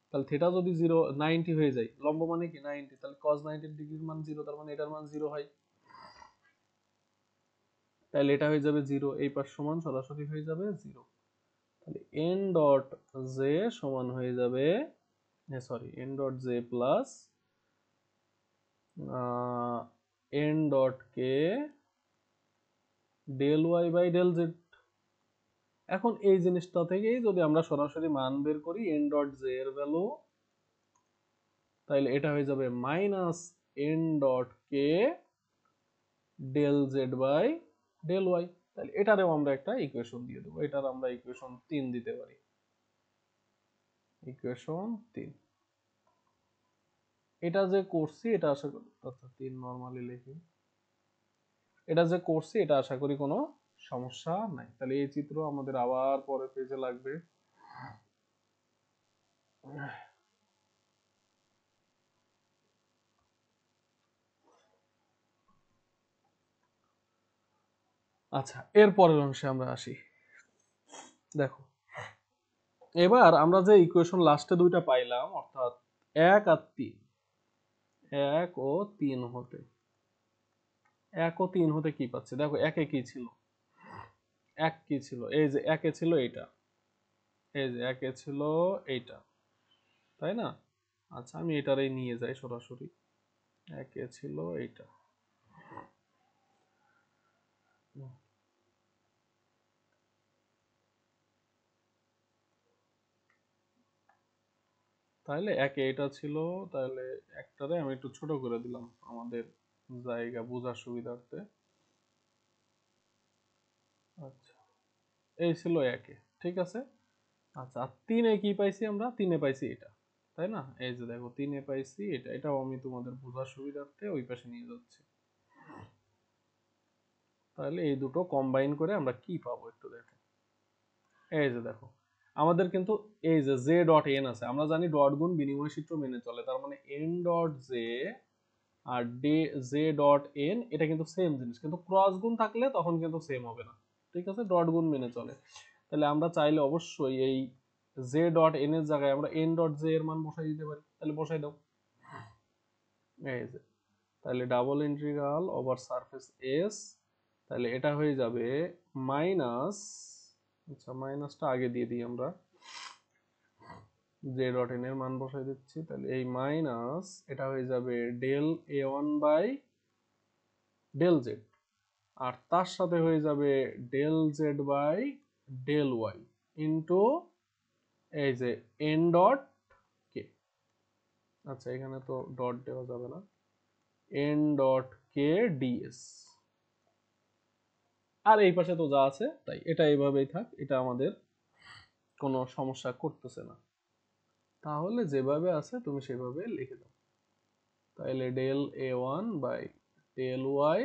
তাহলে থেটা যদি 90 হয়ে যায়, লম্ব মানে কি 90, তাহলে cos 90 ডিগ্রির মান 0, তার মানে এটার মান 0 হয়। তাহলে এটা হয়ে যাবে 0, এই পাশ সমান সরাসরি হয়ে যাবে 0। তাহলে এন ডট জে সমান হয়ে যাবে, sorry, n dot J plus N dot k del Y by del z. এখন এই জিনিসটা থেকেই যদি আমরা সরাসরি মান বের করি এন ডট জে এর ভ্যালু, তাহলে এটা হয়ে যাবে minus n dot k del Z by del Y. তাহলে এটারেও আমরা একটা ইকুয়েশন দিয়ে দেবো, এটার আমরা ইকুয়েশন 3 দিতে পারি। ইকুয়েশন 3, এটা যে করছি এটা আশা করি, আচ্ছা 3 নরমালি লিখি, এটা যে করছি এটা আশা করি কোনো সমস্যা নাই। তাহলে এই চিত্র আমাদের আবার পরের পেজে লাগবে। আচ্ছা, এর পরের অংশে আমরা আসি। দেখো, এবার আমরা যে ইকুয়েশন লাস্টে দুইটা পাইলাম, অর্থাৎ 1 আর 3, 1 ও 3 হতে, 1 ও 3 হতে কি পাচ্ছি? দেখো 1 এ কি ছিল? 1 কি ছিল? এই যে 1 এ ছিল এইটা, এই যে 1 এ ছিল এইটা, তাই না? আচ্ছা আমি এটারই নিয়ে যাই সরাসরি। 1 এ ছিল এইটা, তাহলে 1 এ এটা ছিল, তাহলে একটারে আমি একটু ছোট করে দিলাম আমাদের জায়গা বোঝার সুবিধার্থে। আচ্ছা, এই ছিল 1 এ, ঠিক আছে। আচ্ছা, আর 3 এ কি পাইছি আমরা? 3 এ পাইছি এটা, তাই না? এই যে দেখো 3 এ পাইছি এটা, এটাও আমি তোমাদের বোঝার সুবিধার্থে ওই পাশে নিয়ে যাচ্ছি। তাহলে এই দুটো কম্বাইন করে আমরা কি পাবো একটু দেখো। এই যে দেখো, আমাদের কিন্তু এই যে জে ডট এন আছে, আমরা জানি ডট গুণ বিনিময় সূত্র মেনে চলে, তার মানে N dot J R day J dot N এটা কিন্তু সেম জিনিস, কিন্তু ক্রস গুণ থাকলে তখন কিন্তু সেম হবে না। ঠিক আছে, ডট গুণ মেনে চলে। তাহলে আমরা চাইলে অবশ্যই এই জে ডট এন এর জায়গায় আমরা এন ডট জে এর মান বসাই দিতে পারি। তাহলে বসাই দাও, এই যে, তাহলে double integral over surface S, তাহলে এটা হয়ে যাবে মাইনাস, আচ্ছা মাইনাসটা আগে দিয়ে দিই আমরা, জে ডট এন এর মান বসাই দিচ্ছি, তাহলে এই মাইনাস এটা হয়ে যাবে del A one by del Z, আর তার সাথে হয়ে যাবে del Z by del Y into এই যে এন ডট কে, আচ্ছা এখানে তো ডট দেওয়া যাবে না, এন ডট কে ডিএস। আর এই পাশে তো যা আছে তাই, এটা এইভাবেই থাক, এটা আমাদের কোনো সমস্যা করতেছে না। তাহলে যেভাবে আছে তুমি সেভাবে লিখে দাও। তাহলে del A one by del y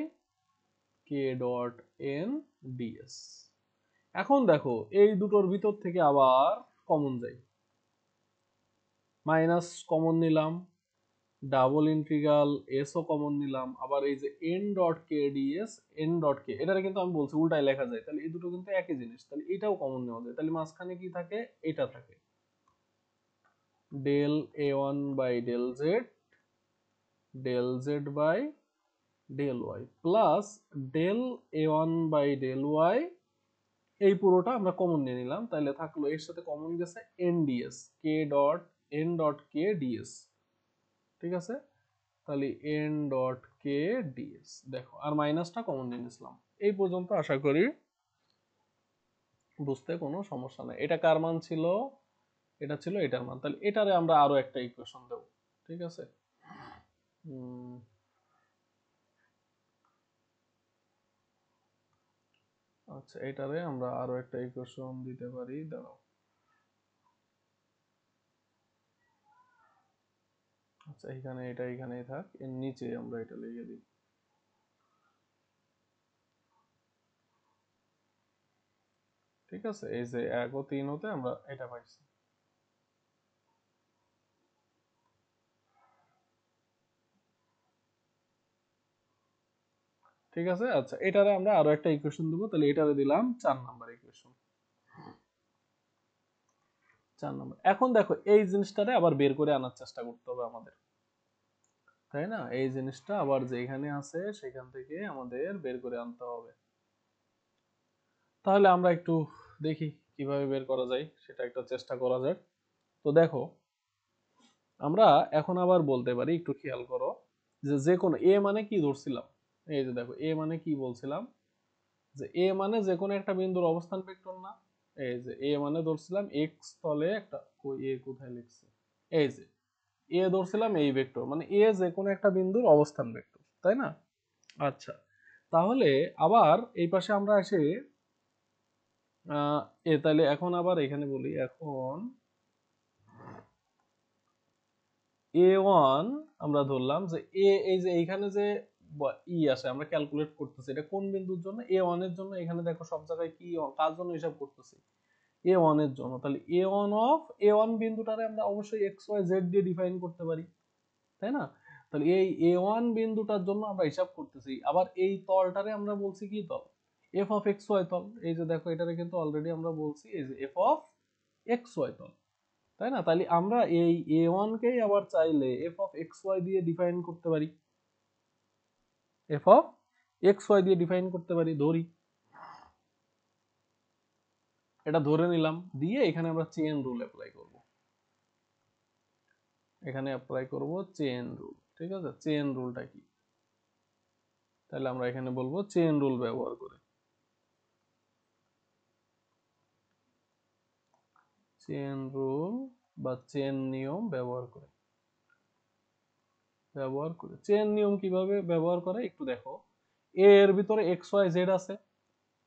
k dot n d s. এখন দেখো এই দুটোর ভিতর থেকে আবার কমন যাই, মাইনাস কমন নিলাম, ডাবল ইন্টিগ্রাল এস ও কমন নিলাম, আবার এই যে এন ডট কে ডিএস, এন ডট কে, এটা কিন্তু আমি বলছি উল্টায় লেখা যায়, তাহলে এই দুটো কিন্তু একই জিনিস, তাহলে এটাও কমন নেওয়া যায়, তাহলে মাঝখানে কি থাকে, এটা থাকে del A one by del Z by del y plus del A one by del y, এই পুরোটা আমরা কমন নিয়ে নিলাম, তাহলে থাকলো এর সাথে কমন গেছে এন ডিএস, কে ডট এন ডট কে ডিএস, ঠিক আছে, তাহলে এন ডট কে ডিএস, দেখো আর মাইনাসটা কমন নিয়ে নিলাম। এই পর্যন্ত আশা করি বুঝতে কোনো সমস্যা নাই। এটা কার মান ছিল, এটা ছিল এটার মান, তাহলে এটারে আমরা আরো একটা ইকুয়েশন দেব, ঠিক আছে। আচ্ছা এটারে আমরা আরো একটা ইকুয়েশন দিতে পারি, দাঁড়াও। আচ্ছা এখানে এটা এখানেই থাক, এর নিচে আমরা এটা লিখে দিই। ঠিক আছে, এই যে 1 ও 3 হতে আমরা এটা পাইছি। ঠিক আছে, আচ্ছা এটারে আমরা আরো একটা ইকুয়েশন দেবো, তাহলে এটারে দিলাম 4 নাম্বার ইকুয়েশন। 4 নাম্বার। এখন দেখো এই জিনিসটারে আবার বের করে আনার চেষ্টা করতে হবে আমাদের, তাই না, এই জিনিসটা আবার যেখানে আছে সেখান থেকে আমাদের বের করে আনতে হবে। তাহলে আমরা একটু দেখি কিভাবে বের করা যায়, সেটা একটা চেষ্টা করা যাক। তো দেখো আমরা এখন আবার বলতে পারি, একটু খেয়াল করো, যে যে কোনো এ মানে কি ধরছিলাম, এই যে দেখো এ মানে কি বলছিলাম, যে এ মানে যে কোনো একটা বিন্দুর অবস্থান ভেক্টর না, এই যে এ মানে ধরছিলাম এক্স তলে একটা, কই এ কোথায় লিখছি, এই যে এ ধরছিলাম এই ভেক্টর, মানে এ যে কোনো একটা বিন্দুর অবস্থান ভেক্টর, তাই না। আচ্ছা তাহলে আবার এই পাশে আমরা এসে এ তাহলে এখন আবার এখানে বলি, এখন এ ওয়ান আমরা ধরলাম যে এ, এই যে এইখানে যে ই আসে আমরা ক্যালকুলেট করতেছি, এটা কোন বিন্দুর জন্য, এ ওয়ান এর জন্য, এখানে দেখো সব জায়গায় কি কার জন্য হিসাব করতেছি, এ ওয়ান এর জন্য, তাহলে এ ওয়ান অফ এ ওয়ান বিন্দুটারে আমরা অবশ্যই এক্স ওয়াই জেড দিয়ে ডিফাইন করতে পারি, তাই না। তাহলে এই এ ওয়ান বিন্দুটার জন্য আমরা হিসাব করতেছি, আবার এই তলটারে আমরা বলছি কি তল, এফ অফ এক্স ওয়াই তল, এই যে দেখো এটারে কিন্তু অলরেডি আমরা বলছি এই যে এফ অফ এক্স ওয়াই তল, তাই না। তাহলে আমরা এই এ ওয়ান কেই আবার চাইলে এফ অফ এক্স ওয়াই দিয়ে ডিফাইন করতে পারি, এফ অফ এক্স ওয়াই দিয়ে ডিফাইন করতে পারি, ধরি এটা ধরে নিলাম, দিয়ে এখানে আমরা চেইন রুল অ্যাপ্লাই করব, এখানে অ্যাপ্লাই করব চেইন রুল, ঠিক আছে। চেইন রুলটা কি, তাহলে আমরা এখানে বলবো চেইন রুল ব্যবহার করে, চেইন রুল বা চেইন নিয়ম ব্যবহার করে, চেইন নিয়ম কিভাবে ব্যবহার করে একটু দেখো, এ এর ভিতরে এক্স ওয়াই জেড আছে,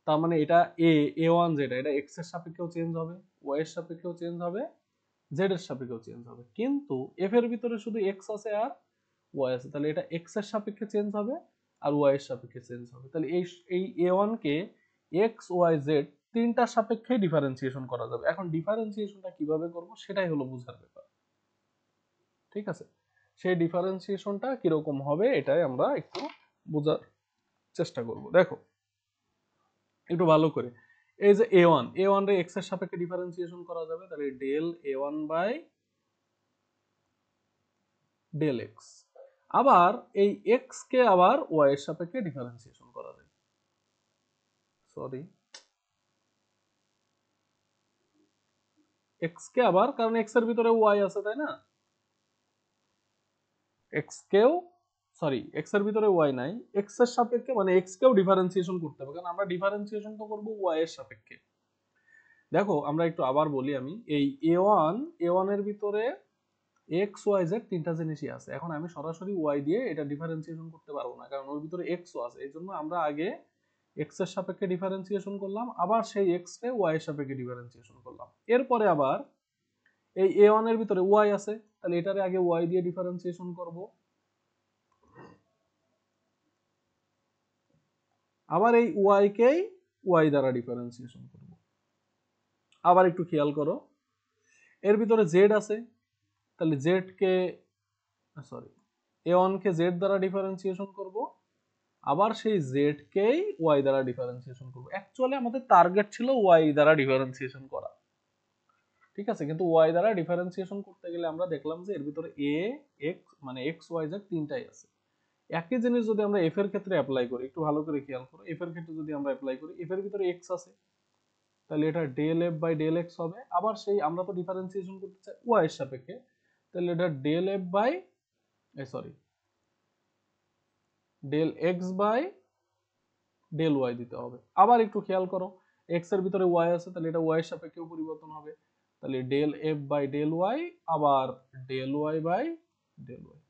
তার মানে এটা এ, এ ওয়ান যেটা, এটা এক্স এর সাপেক্ষেও চেঞ্জ হবে, ওয়াই এর সাপেক্ষেও চেঞ্জ হবে, জেড এর সাপেক্ষেও চেঞ্জ হবে, কিন্তু এফ এর ভিতরে শুধু এক্স আছে আর ওয়াই আছে, তাহলে এটা এক্স এর সাপেক্ষে চেঞ্জ হবে আর ওয়াই এর সাপেক্ষে চেঞ্জ হবে, তাহলে এই এই এ ওয়ান কে এক্স ওয়াই জেড তিনটার সাপেক্ষে ডিফারেন্সিয়েশন করা যাবে। এখন ডিফারেন্সিয়েশনটা কিভাবে করব সেটাই হলো বোঝার ব্যাপার, ঠিক আছে। সেই ডিফারেন্সিয়েশনটা কিরকম হবে এটাই আমরা একটু বোঝার চেষ্টা করব। দেখো একটু ভালো করে, এই যে এ ওয়ান রে এক্স এর সাপেক্ষে ডিফারেন্সিয়েশন করা যাবে, তাহলে del A one by del x, আবার এই এক্স কে আবার ওয়াই এর সাপেক্ষে ডিফারেন্সিয়েশন করা যায়, সরি এক্স কে আবার, কারণ এক্স এর ভিতরে ওয়াই আছে তাই না, এক্স কেও, সরি এক্স এর ভিতরে ওয়াই নাই, এক্স এর সাপেক্ষে মানে এক্স কেও ডিফারেন্সিয়েশন করতে হবে, কারণ আমরা ডিফারেন্সিয়েশন তো করব ওয়াই এর সাপেক্ষে। দেখো আমরা একটু আবার বলি, আমি এই এ ওয়ান এর ভিতরে এক্স ওয়াই জেড তিনটা জিনিসই আছে, এখন আমি সরাসরি ওয়াই দিয়ে এটা ডিফারেন্সিয়েশন করতে পারবো না, কারণ ওর ভিতরে এক্স ও আছে, এই জন্য আমরা আগে এক্স এর সাপেক্ষে ডিফারেন্সিয়েশন করলাম, আবার সেই এক্স কে ওয়াই এর সাপেক্ষে ডিফারেন্সিয়েশন করলাম, এরপরে আবার এই এ ওয়ান এর ভিতরে ওয়াই আছে, তাহলে এটারে আগে ওয়াই দিয়ে ডিফারেন্সিয়েশন করব, আবার এই ওয়াই কেই ওয়াই দ্বারা ডিফারেন্সিয়েশন করব। আবার একটু খেয়াল করো, এর ভিতরে জেড আছে, তাহলে জেড কে সরি a1 কে জেড দ্বারা ডিফারেন্সিয়েশন করব, আবার সেই জেড কেই ওয়াই দ্বারা ডিফারেন্সিয়েশন করব। অ্যাকচুয়ালি আমাদের টার্গেট ছিল ওয়াই দ্বারা ডিফারেন্সিয়েশন করা, ঠিক আছে, কিন্তু ওয়াই দ্বারা ডিফারেন্সিয়েশন করতে গেলে আমরা দেখলাম যে এর ভিতরে এ এক্স মানে এক্স ওয়াই জেড তিনটাই আছে। একই জিনিস যদি আমরা এফ এর ক্ষেত্রে অ্যাপ্লাই করি, একটু ভালো করে খেয়াল করো, এফ এর ক্ষেত্রে যদি আমরা অ্যাপ্লাই করি, এফ এর ভিতরে এক্স আছে, তাহলে এটা del F by del x হবে। আবার সেই আমরা তো ডিফারেন্সিয়েশন করতে চাই ওয়াই এর সাপেক্ষে, তাহলে এটা del F by sorry del x by del y দিতে হবে। আবার একটু খেয়াল করো, এক্স এর ভিতরে ওয়াই আছে, তাহলে এটা ওয়াই এর সাপেক্ষেও পরিবর্তন হবে, তাহলে del F by del Y আবার del Y by del Y.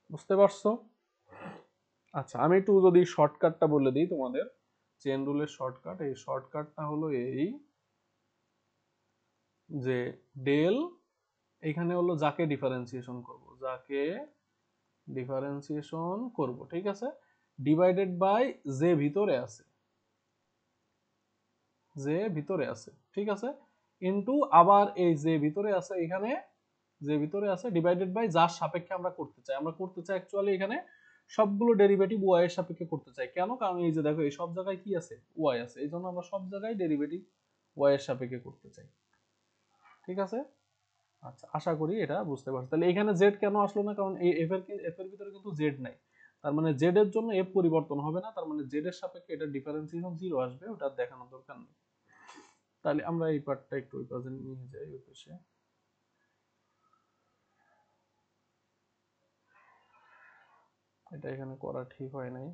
বুঝতে পারছো? আচ্ছা, আমি একটু যদি শর্টকাটটা বলে দিই তোমাদের, চেন রুলের শর্টকাট, এই শর্টকাটটা হলো এই যে ডেল এখানে হলো যাকে ডিফারেন্সিয়েশন করব, যাকে ডিফারেন্সিয়েশন করব, ঠিক আছে, ডিভাইডেড বাই যে ভিতরে আছে, যে ভিতরে আছে, ঠিক আছে, ইনটু আবার এই যে ভিতরে আছে এখানে, যে ভিতরে আছে ডিভাইডেড বাই যার সাপেক্ষে আমরা করতে চাই। আমরা করতে চাই অ্যাকচুয়ালি এখানে সবগুলো ডেরিভেটিভ ওয়াই এর সাপেক্ষে করতে চাই। কেন? কারণ এই যে দেখো এই সব জায়গায় কি আছে, ওয়াই আছে, এই জন্য আমরা সব জায়গায় ডেরিভেটিভ ওয়াই এর সাপেক্ষে করতে চাই, ঠিক আছে। আচ্ছা, আশা করি এটা বুঝতে পারছো। তাহলে এখানে জেড কেন আসলো না? কারণ এই এফ এর ভিতরে কিন্তু জেড নাই, তার মানে জেড এর জন্য এফ পরিবর্তন হবে না, তার মানে জেড এর সাপেক্ষে এটা ডিফারেন্সিয়েশন জিরো আসবে, ওটা দেখানোর দরকার নেই। তাহলে আমরা এই পার্টটা একটু ওই পাশে নিয়ে যাই, ওই পাশে। এটা এখানে করা ঠিক হয় নাই,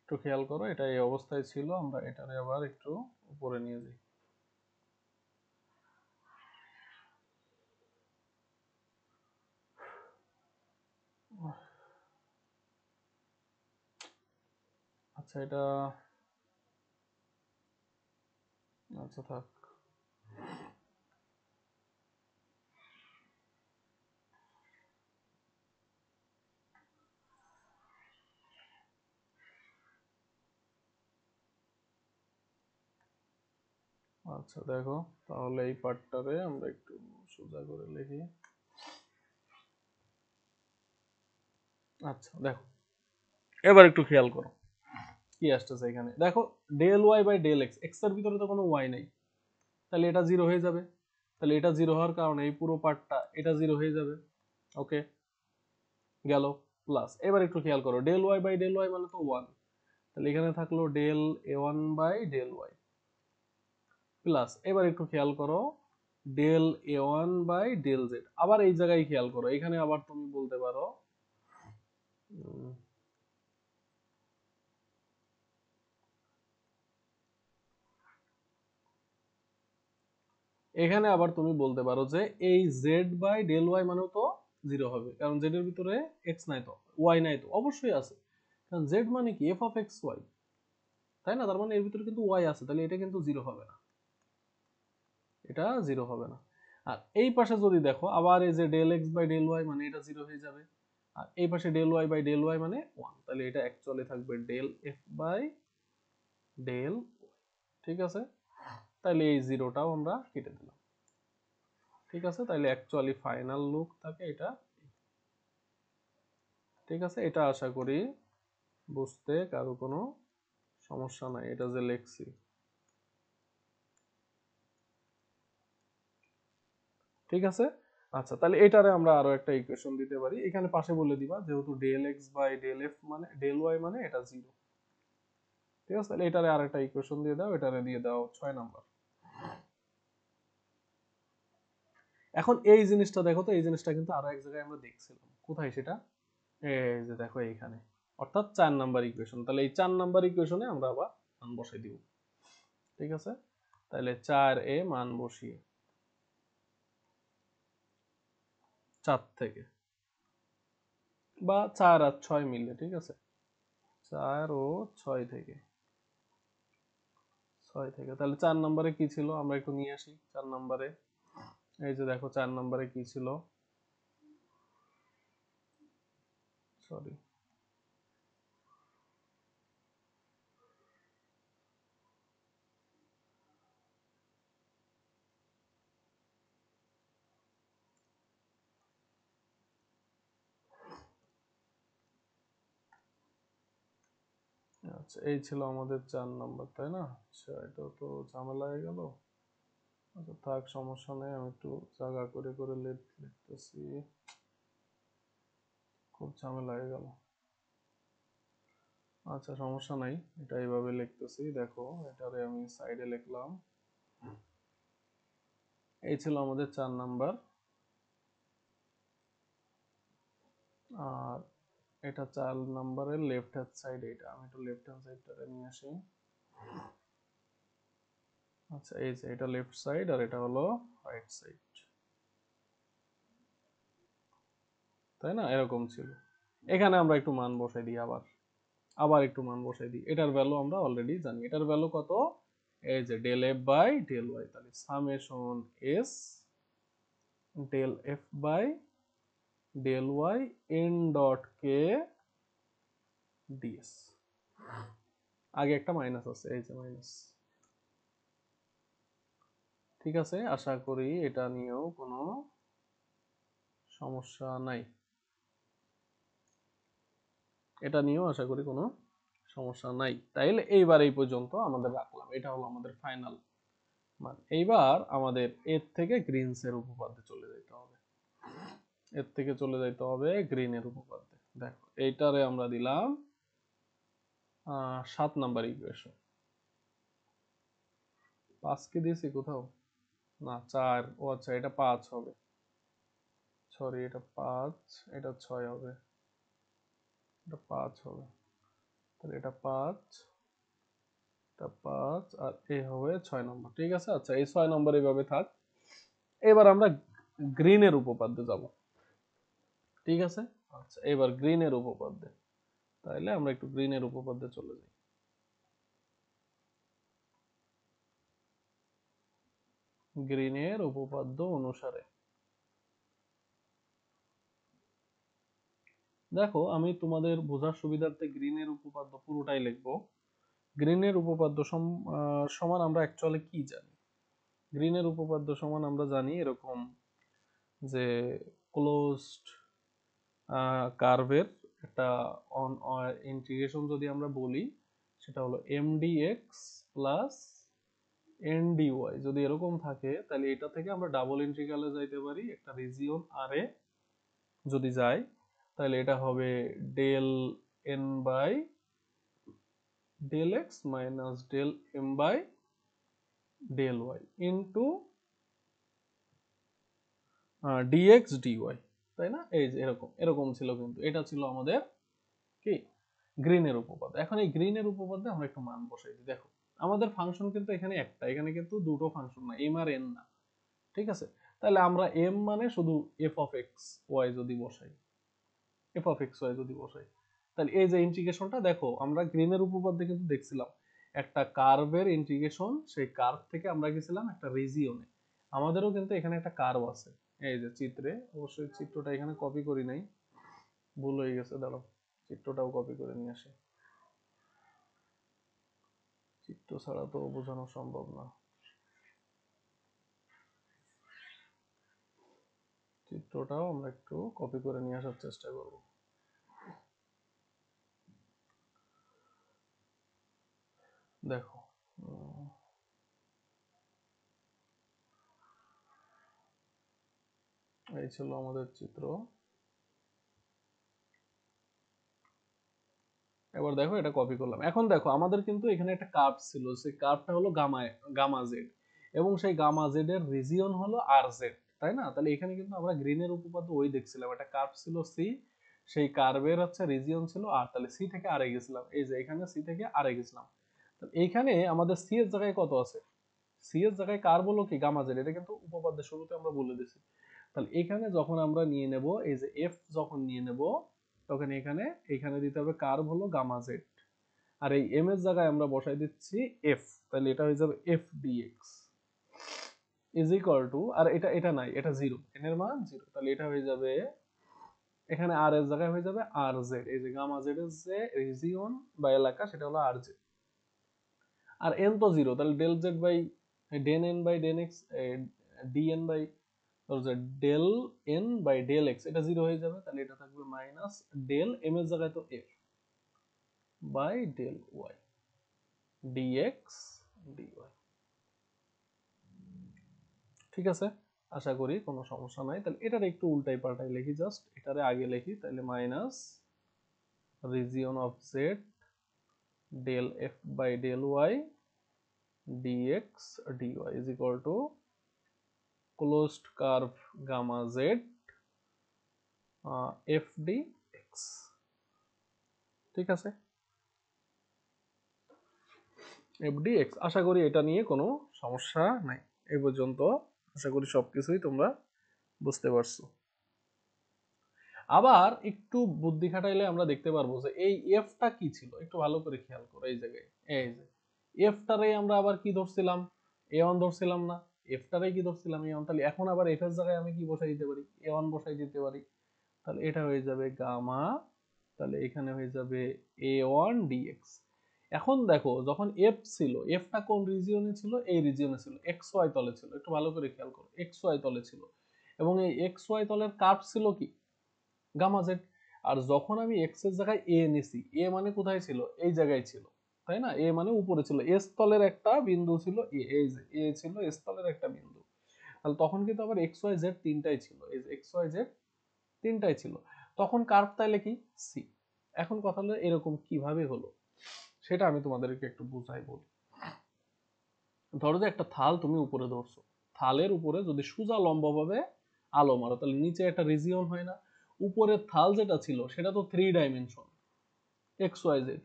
একটু খেয়াল করো, এটা এই অবস্থায় ছিল, আমরা এটারে আবার একটু উপরে নিয়ে যাই। আচ্ছা, এটা আচ্ছা থাক। আচ্ছা দেখো, তাহলে এই পার্টটারে আমরা একটু সোজা করে লিখি। আচ্ছা দেখো, এবার একটু খেয়াল করো কি আসতেছে এখানে। দেখো del Y by del x, x এর ভিতরে তো কোনো ওয়াই নাই, তাহলে এটা জিরো হয়ে যাবে। তাহলে এটা জিরো হওয়ার কারণে এই পুরো পার্টটা এটা জিরো হয়ে যাবে। ওকে, গেল। প্লাস এবার একটু খেয়াল করো, del Y by del y মানে তো ওয়ান, তাহলে এখানে থাকলো del A one by del y. Plus এবার একটু খেয়াল করো, del A one by del z. আবার এই জায়গায় খেয়াল করো, এখানে আবার তুমি বলতে পারো এখানে আবার তুমি বলতে পারো যে এই জেড বাই ডেল ওয়াই মানেও তো জিরো হবে, কারণ জেড এর ভিতরে এক্স নাই, তো ওয়াই নাই, তো অবশ্যই আছে, কারণ জেড মানে কি এফ অফ এক্স ওয়াই, তাই না? তার মানে এর ভিতরে কিন্তু ওয়াই আছে, তাহলে এটা কিন্তু জিরো হবে না, এটা জিরো হবে না। আর এই পাশে যদি দেখো, আবার এই যে del x by del y মানে এটা জিরো হয়ে যাবে, আর এই পাশে del Y by del y মানে ওয়ান, তাহলে এটা অ্যাকচুয়ালি থাকবে ডেল এফ বাই ডেল, ঠিক আছে। তাহলে এই জিরোটাও আমরা কেটে দিলাম, ঠিক আছে। তাহলে অ্যাকচুয়ালি ফাইনাল লুক থাকে এটা, ঠিক আছে। এটা আশা করি বুঝতে কারো কোনো সমস্যা নাই, এটা যে লেখছি, ঠিক আছে। আচ্ছা, তাহলে এটারে আমরা আরো একটা ইকুয়েশন দিতে পারি, এখানে পাশে বলে দিবা যেহেতু del x by del f মানে ডেল ওয়াই মানে এটা জিরো, ঠিক আছে। তাহলে এটারে আর একটা ইকুয়েশন দিয়ে দাও, এটারে দিয়ে দাও 6 নাম্বার। এখন এই জিনিসটা দেখো তো, এই জিনিসটা কিন্তু আরো এক জায়গায় আমরা দেখছিলাম, কোথায় সেটা? এই যে দেখো এইখানে, অর্থাৎ 4 নাম্বার ইকুয়েশন। তাহলে এই 4 নাম্বার ইকুয়েশনে আমরা আবার মান বসাই দিব, ঠিক আছে। তাহলে 4 মান বসিয়ে 4 থেকে, বা 4 আর 6 মিলে, ঠিক আছে, 4 ও 6 থেকে, 6 থেকে। তাহলে 4 নম্বরে কি ছিল, আমরা একটু নিয়ে আসি 4 নম্বরে। এই যে দেখো 4 নম্বরে কি ছিল, সরি, আচ্ছা এই ছিল আমাদের 4 নাম্বার, তাই না? আচ্ছা এটা তো ঝামেলা হয়ে গেল। আচ্ছা থাক, সমস্যা নেই, আমি একটু জায়গা করে করে লিখতেছি, খুব ঝামেলা হয়ে গেল। আচ্ছা সমস্যা নাই, এটা এইভাবে লিখতেছি, দেখো এটারে আমি সাইডে লিখলাম। এই ছিল আমাদের 4 নাম্বার। আর এটা 4 নাম্বারের লেফট হ্যান্ড সাইড, এটা আমি একটু লেফট হ্যান্ড সাইডটারে নিয়ে আসি। আচ্ছা এই যে এটা লেফট সাইড আর এটা হলো রাইট সাইড, তাই না? এরকম ছিল। এখানে আমরা একটু মান বসাই দিই, আবার একটু মান বসাই দিই। এটার ভ্যালু আমরা অলরেডি জানি, এটার ভ্যালু কত? এই যে del F by del Y, তাহলে summation S del F by del Y N dot K DS. আগে একটা মাইনাস আছে, এই যে মাইনাস। ঠিক আছে, আশা করি এটা নিয়েও কোনো সমস্যা নাই, এটা নিয়েও আশা করি কোনো সমস্যা নাই। তাইলে এইবার এই পর্যন্ত আমাদের রাখলাম, এটা হলো আমাদের ফাইনাল মান। এইবার আমাদের এর থেকে গ্রিনস এর উপপাদ্যে চলে যেতে হবে, এর থেকে চলে যেতে হবে গ্রিন এর উপপাদ্যে। দেখো এইটারে আমরা দিলাম 7 নাম্বার ইকুয়েশন। 5 কি দিয়েছি কোথাও? না 4, ও আচ্ছা এটা 5 হবে, সরি এটা 5, এটা 6 হবে, এটা 5 হবে, তাহলে এটা 5, এটা 5 আর এ হবে 6 নম্বর। ঠিক আছে, আচ্ছা এই 6 নম্বর এইভাবে থাক। এবার আমরা গ্রিনের উপপাদ্যে যাব। ঠিক আছে, আচ্ছা এবার গ্রিনের উপপাদ্যে, তাহলে আমরা একটু গ্রিনের উপপাদ্যে চলে যাই। গ্রিনের উপপাদ্য অনুসারে দেখো, আমি তোমাদের বোঝার সুবিধার্থে গ্রিনের উপপাদ্য পুরোটাই লিখবো। গ্রিনের উপপাদ্য সমান আমরা অ্যাকচুয়ালি কি জানি? গ্রিনের উপপাদ্য সমান আমরা জানি এরকম যে ক্লোজড কার্ভের একটা ইন্টিগ্রেশন যদি আমরা বলি, সেটা হলো mdx প্লাস ndy, যদি এরকম থাকে তাহলে এটা থেকে আমরা ডাবল ইন্টিগ্রালে যাইতে পারি একটা রিজিয়ন আর এ যদি যাই, তাহলে এটা হবে del n by del x minus del m by del Y into d x d y, তাই না? এই যে এরকম এরকম ছিল, কিন্তু এটা ছিল আমাদের কি গ্রিনের উপপাদ্য। এখন এই গ্রিনের উপপাদ্যে আমরা একটু মান বসাই দিই। দেখো আমাদের ফাংশন কিন্তু এখানে একটা, এখানে কিন্তু দুটো ফাংশন না, এম আর এন না। ঠিক আছে, তাহলে আমরা এম মানে শুধু এফ অফ এক্স ওয়াই যদি বসাই, এফ অফ এক্স ওয়াই যদি বসাই, তাহলে এই যে ইন্টিগ্রেশনটা, দেখো আমরা গ্রিনের উপপাদ্যে কিন্তু দেখছিলাম একটা কার্ভের ইন্টিগ্রেশন, সেই কার্ভ থেকে আমরা গেছিলাম একটা রিজিয়নে। আমাদেরও কিন্তু এখানে একটা কার্ভ আছে, এই যে চিত্রে, অবশ্যই চিত্রটা এখানে কপি করি নাই, ভুল হয়ে গেছে, দাঁড়াও চিত্রটাও কপি করে নিয়ে আসি, চিত্র ছাড়া তো বোঝানো সম্ভব না। চিত্রটাও আমরা একটু কপি করে নিয়ে আসার চেষ্টা করব। দেখো এই ছিল আমাদের চিত্র। এবার দেখো এটা কপি করলাম। এখন দেখো আমাদের কিন্তু এখানে একটা কার্ভ ছিল, সেই কার্ভটা হলো গামা জেড, এবং সেই গামা জেড এর রিজিয়ন হলো আর জেড, তাই না? তাহলে এখানে কিন্তু আমরা গ্রিনের উপপাদ্য ওই দেখছিলাম, একটা কার্ভ ছিল সি, সেই কার্ভের হচ্ছে রিজিয়ন ছিল আর, তাহলে সি থেকে আর এ গেছিলাম, এই যে এখানে সি থেকে আর এ গেছিলাম। তাহলে এইখানে আমাদের সি এর জায়গায় কত আছে? সি এর জায়গায় কার্ভ হলো কি গামা জেড, এটা কিন্তু উপপাদ্যের শুরুতে আমরা বলে দিছি। তাহলে এখানে যখন আমরা নিয়ে নেব, এই যে এফ যখন নিয়ে নেব, তখন এখানে এখানে দিতে হবে কার্ভ হলো গামা জেড, আর এই এম এর জায়গায় আমরা বসাই দিচ্ছি এফ, তাহলে এটা হয়ে যাবে F DX is equal to, আর এটা এটা নাই, এটা জিরো, এন এর মান জিরো, তাহলে এটা হয়ে যাবে এখানে আর এর জায়গায় হয়ে যাবে আর জেড, এই যে গামা জেড এর যে রিজিয়ন বা এলাকা সেটা হলো আর জেড। আর এন তো জিরো, তাহলে del Z by del n by del x, d n by del n by del x, এটা জিরো হয়ে যাবে, তাহলে এটা থাকবে মাইনাস ডেল এম এর জায়গায় তো f by del y d x d y. ঠিক আছে, আশা করি কোনো সমস্যা নাই। তাহলে এটার একটু উল্টাই পাল্টাই লিখি, জাস্ট এটারে আগে লিখি, তাহলে minus region of z del F by del y d x d y is equal to closed curve gamma z f d x. ঠিক আছে, এফ ডি এক্স। আশা করি এটা নিয়ে কোনো সমস্যা নাই এই পর্যন্ত। আশা করি সবকিছুই তোমরা বুঝতে পারছো। আবার একটু বুদ্ধি খাটাইলে আমরা দেখতে পারবো যে এই এফটা কি ছিল, একটু ভালো করে খেয়াল করো। এই জায়গায় এই যে এফটারে আমরা আবার কি ধরছিলাম, এ ওয়ান ধরছিলাম না? এফটারে কি ধরছিলাম, এ ওয়ান। তাহলে এখন আবার এফ এর জায়গায় আমি কি বসাই দিতে পারি, এ ওয়ান বসাই দিতে পারি। তাহলে এটা হয়ে যাবে গামা, তাহলে এখানে হয়ে যাবে এ ওয়ান ডিএক্স। এখন দেখো যখন এফ ছিল, এফটা কোন রিজিয়নে ছিল, এই রিজিয়নে ছিল, এক্স ওয়াই তলে ছিল। একটু ভালো করে খেয়াল করো, এক্স ওয়াই তলে ছিল, এবং এই এক্স ওয়াই তলের কার্ভ ছিল কি, গামা জেড। আর যখন আমি এক্স এর জায়গায় এ নিছি, এ মানে কোথায় ছিল, এই জায়গায় ছিল, তাই না? এ মানে উপরে ছিল, এস তলের একটা বিন্দু ছিল এ, এই যে এ ছিল এস তলের একটা বিন্দু। তাহলে তখন কিন্তু আবার এক্স ওয়াই জেড তিনটাই ছিল, এই যে এক্স ওয়াই জেড তিনটাই ছিল। তখন কার্ভ তাইলে কি, সি। এখন কথা হলো এরকম কিভাবে হলো সেটা আমি তোমাদেরকে একটু বুঝাই বলি। ধরো যে একটা থাল তুমি উপরে ধরছো, থালের উপরে যদি সোজা লম্বভাবে আলো মারো, তাহলে নিচে একটা রিজিয়ন হয় না? উপরের থাল যেটা ছিল সেটা তো 3 ডাইমেনশন এক্স ওয়াই জেড,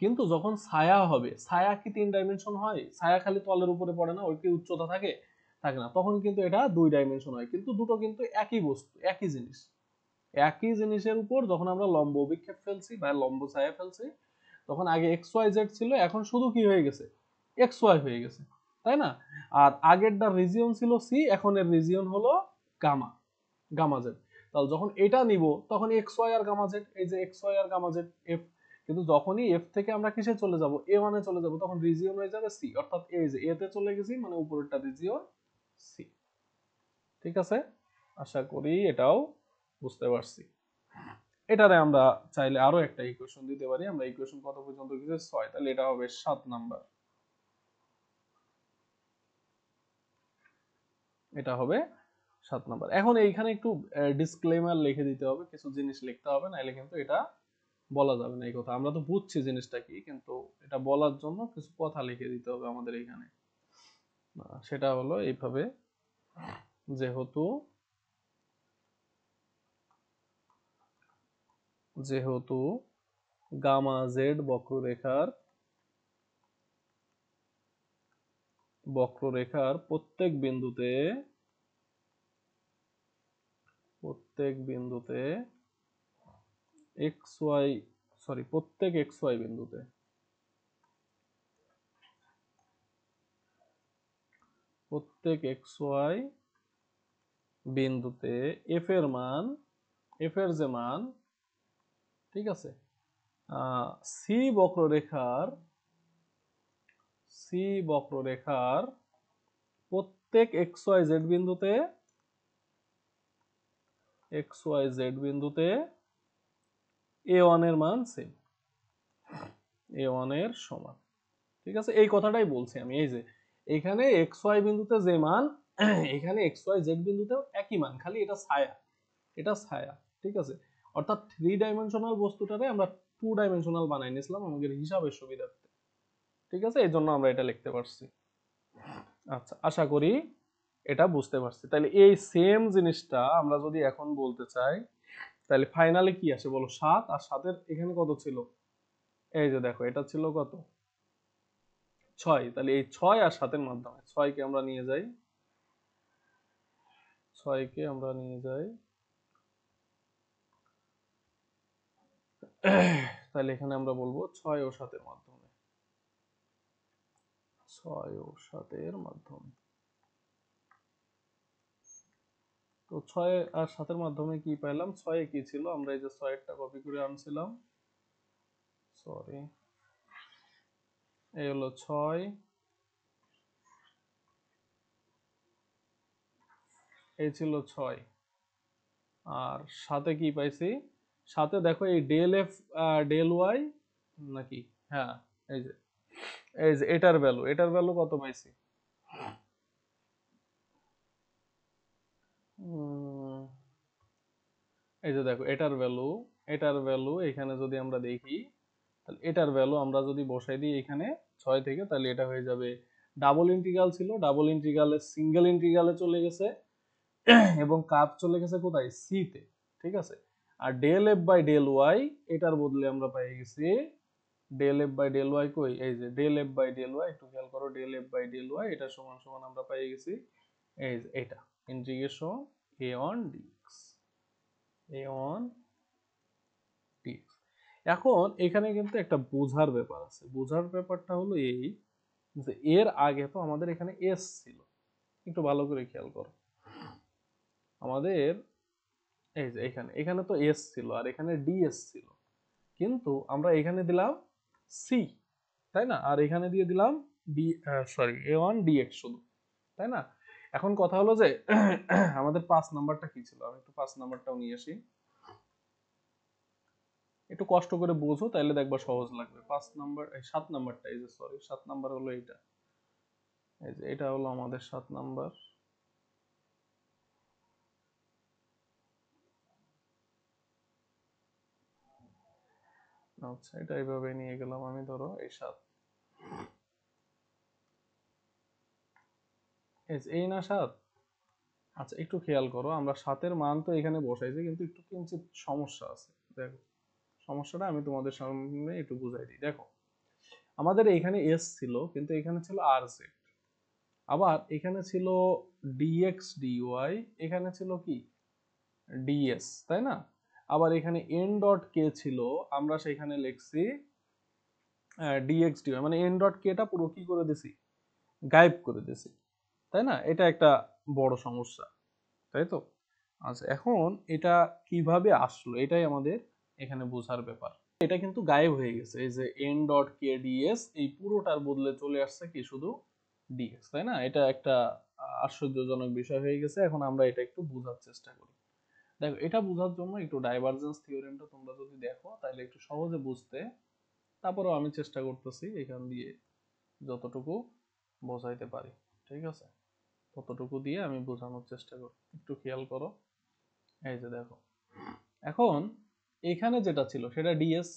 কিন্তু যখন ছায়া হবে, ছায়া কি 3 ডাইমেনশন হয়? ছায়া খালি তলের উপরে পড়ে না, ওর কি উচ্চতা থাকে? থাকে না। তখন কিন্তু এটা 2 ডাইমেনশন হয়, কিন্তু দুটো কিন্তু একই বস্তু, একই জিনিস। একই জিনিসের উপর যখন আমরা লম্ব অভিক্ষেপ ফেলছি বা লম্ব ছায়া ফেলছি, তখন আগে এক্স ওয়াই জেড ছিল, এখন শুধু কি হয়ে গেছে, এক্স ওয়াই হয়ে গেছে, তাই না? আর আগেরটা রিজিয়ন ছিল সি, এখন এর রিজিয়ন হলো গামা, গামা জেড। তাহলে যখন এটা নিব তখন এক্স ওয়াই আর গামা জেড, এই যে এক্স ওয়াই আর গামা জেড এফ। কিন্তু যখনই এফ থেকে আমরা কিসে চলে যাব, এ ওয়ানে চলে যাব, তখন রিজিয়ন হয়ে যাবে সি, অর্থাৎ এই যে এ তে চলে গেছি মানে উপরেরটা রিজিয়ন সি। ঠিক আছে, আশা করি এটাও বুঝতে পারছি। এটারে আমরা চাইলে আরো একটা ইকুয়েশন দিতে পারি। আমরা ইকুয়েশন কত পর্যন্ত গেছে, 6, তাহলে এটা হবে 7 নাম্বার। এটা হবে 7 নাম্বার। এখন এইখানে একটু ডিসক্লেমার লিখে দিতে হবে, কিছু জিনিস লিখতে হবে, নাইলে কিন্তু এটা বলা যাবে না। এই কথা আমরা তো বুঝছি জিনিসটা কি, কিন্তু এটা বলার জন্য কিছু কথা লিখে দিতে হবে আমাদের এখানে। সেটা হলো এইভাবে, যেহেতু যেহেতু গামা জেড বক্ররেখার প্রত্যেক বিন্দুতে এক্স ওয়াই প্রত্যেক এক্স ওয়াই বিন্দুতে এফ এর যে মান, ঠিক আছে, সি বক্ররেখার প্রত্যেক এক্স ওয়াই জেড বিন্দুতে এ ওয়ান এর মান সেম, এ ওয়ান এর সমান। ঠিক আছে, এই কথাটাই বলছি আমি। এই যে এখানে এক্স ওয়াই বিন্দুতে যে মান, এখানে এক্স ওয়াই জেড বিন্দুতেও একই মান, খালি এটা ছায়া, এটা ছায়া। ঠিক আছে, অর্থাৎ 3 ডাইমেনশনাল বস্তুটারে আমরা 2 ডাইমেনশনাল বানাই নিয়েছিলাম আমাদের হিসাবের সুবিধার্থে। ঠিক আছে, এই জন্য আমরা এটা লিখতে পারছি। আচ্ছা, আশা করি এটা বুঝতে পারছি। তাহলে এই সেম জিনিসটা আমরা যদি এখন বলতে চাই, তাহলে ফাইনালি কি আসে বলো, 7। আর 7 এর এখানে কত ছিল, এই যে দেখো এটা ছিল কত, 6। তাহলে এই 6 আর 7 এর মাধ্যমে 6 কে আমরা নিয়ে যাই, 6 কে আমরা নিয়ে যাই, তাহলে এখানে আমরা বলবো 6 ও 7 এর মাধ্যমে, 6 ও 7 এর মাধ্যমে। তো 6 আর 7 এর মাধ্যমে কি পাইলাম, 6 কি ছিল, আমরা এই যে 6 এরটা কপি করে আনছিলাম, সরি, এই হলো 6, এই ছিল 6, আর সাথে কি পাইছি, সাথে দেখো এই ডেল এফ ডেল ওয়াই নাকি, হ্যাঁ, এই যে এটার ভ্যালু কত পাইছি, উম, এই যে দেখো এটার ভ্যালু এখানে যদি আমরা দেখি, তাহলে এটার ভ্যালু আমরা যদি বসাই দিই এখানে 6 থেকে, তাহলে এটা হয়ে যাবে, ডাবল ইন্টিগ্রাল ছিল, ডাবল ইন্টিগ্রালে সিঙ্গেল ইন্টিগ্রালে চলে গেছে এবং কার্ভ চলে গেছে কোথায়, সি তে, ঠিক আছে। আর del F by del Y এটার বদলে আমরা পেয়ে গেছি del F by del Y, কই, এই যে del F by del Y, একটু খেয়াল করো, del F by del Y এটা সমান সমান আমরা পেয়ে গেছি এই যে এটা integration A on DX, A on DX. এখন এখানে কিন্তু একটা বোঝার ব্যাপার আছে, বোঝার ব্যাপারটা হলো এই যে এর আগে তো আমাদের এখানে এস ছিল, একটু ভালো করে খেয়াল করো, আমাদের এই যে এখানে এখানে তো এস ছিল আর এখানে ডিএস ছিল, কিন্তু আমরা এখানে দিলাম সি, তাই না, আর এখানে দিয়ে দিলাম ডি, সরি, এ ওয়ান ডিএক্স শুধু, তাই না। এখন কথা হলো যে আমাদের 5 নাম্বারটা কি ছিল, আমি একটু 5 নাম্বারটাও নিয়ে আসি, একটু কষ্ট করে বোঝো তাহলে দেখবা সহজ লাগবে। 5 নাম্বার, এই 7 নাম্বারটা, এই যে সরি 7 নাম্বার হলো এইটা, এই যে এটা হলো আমাদের 7 নাম্বার। আচ্ছা, এটা এইভাবে নিয়ে গেলাম আমি, ধরো এই 7, এই না 7। আচ্ছা, একটু খেয়াল করো, আমরা 7 এর মান তো এখানে বসাইছি, কিন্তু একটু কিঞ্চিত সমস্যা আছে, দেখো সমস্যাটা আমি তোমাদের সামনে একটু বুঝাই দিই। দেখো, আমাদের এখানে এস ছিল, কিন্তু এখানে ছিল আর জেড, আবার এখানে ছিল ডিএক্স ডিওয়াই, এখানে ছিল কি ডিএস, তাই না। আবার এখানে এন ডট কে ছিল, আমরা সেখানে লিখছি ডিএক্স ডিওয়াই, মানে এন ডট কেটা পুরো কি করে দিছি, গায়েব করে দিছি, তাই না। এটা একটা বড় সমস্যা, তাই তো। আচ্ছা, এখন এটা কিভাবে আসলো এটাই আমাদের এখানে বোঝার ব্যাপার। এটা কিন্তু গায়েব হয়ে গেছে, এই যে এন ডট কে ডিএস, এই পুরোটার বদলে চলে আসছে কি শুধু ডিএক্স, তাই না। এটা একটা আশ্চর্যজনক বিষয় হয়ে গেছে। এখন আমরা এটা একটু বোঝার চেষ্টা করি। দেখো, এটা বোঝার জন্য একটু ডাইভারজেন্স থিওরেমটা তোমরা যদি দেখো তাহলে একটু সহজে বুঝতে, তারপরেও আমি চেষ্টা করতেছি এখান দিয়ে যতটুকু বোঝাইতে পারি, ঠিক আছে, ততটুকু দিয়ে আমি বোঝানোর চেষ্টা করি। একটু খেয়াল করো, এই যে দেখো, এখন এখানে যেটা ছিল সেটা ডিএস,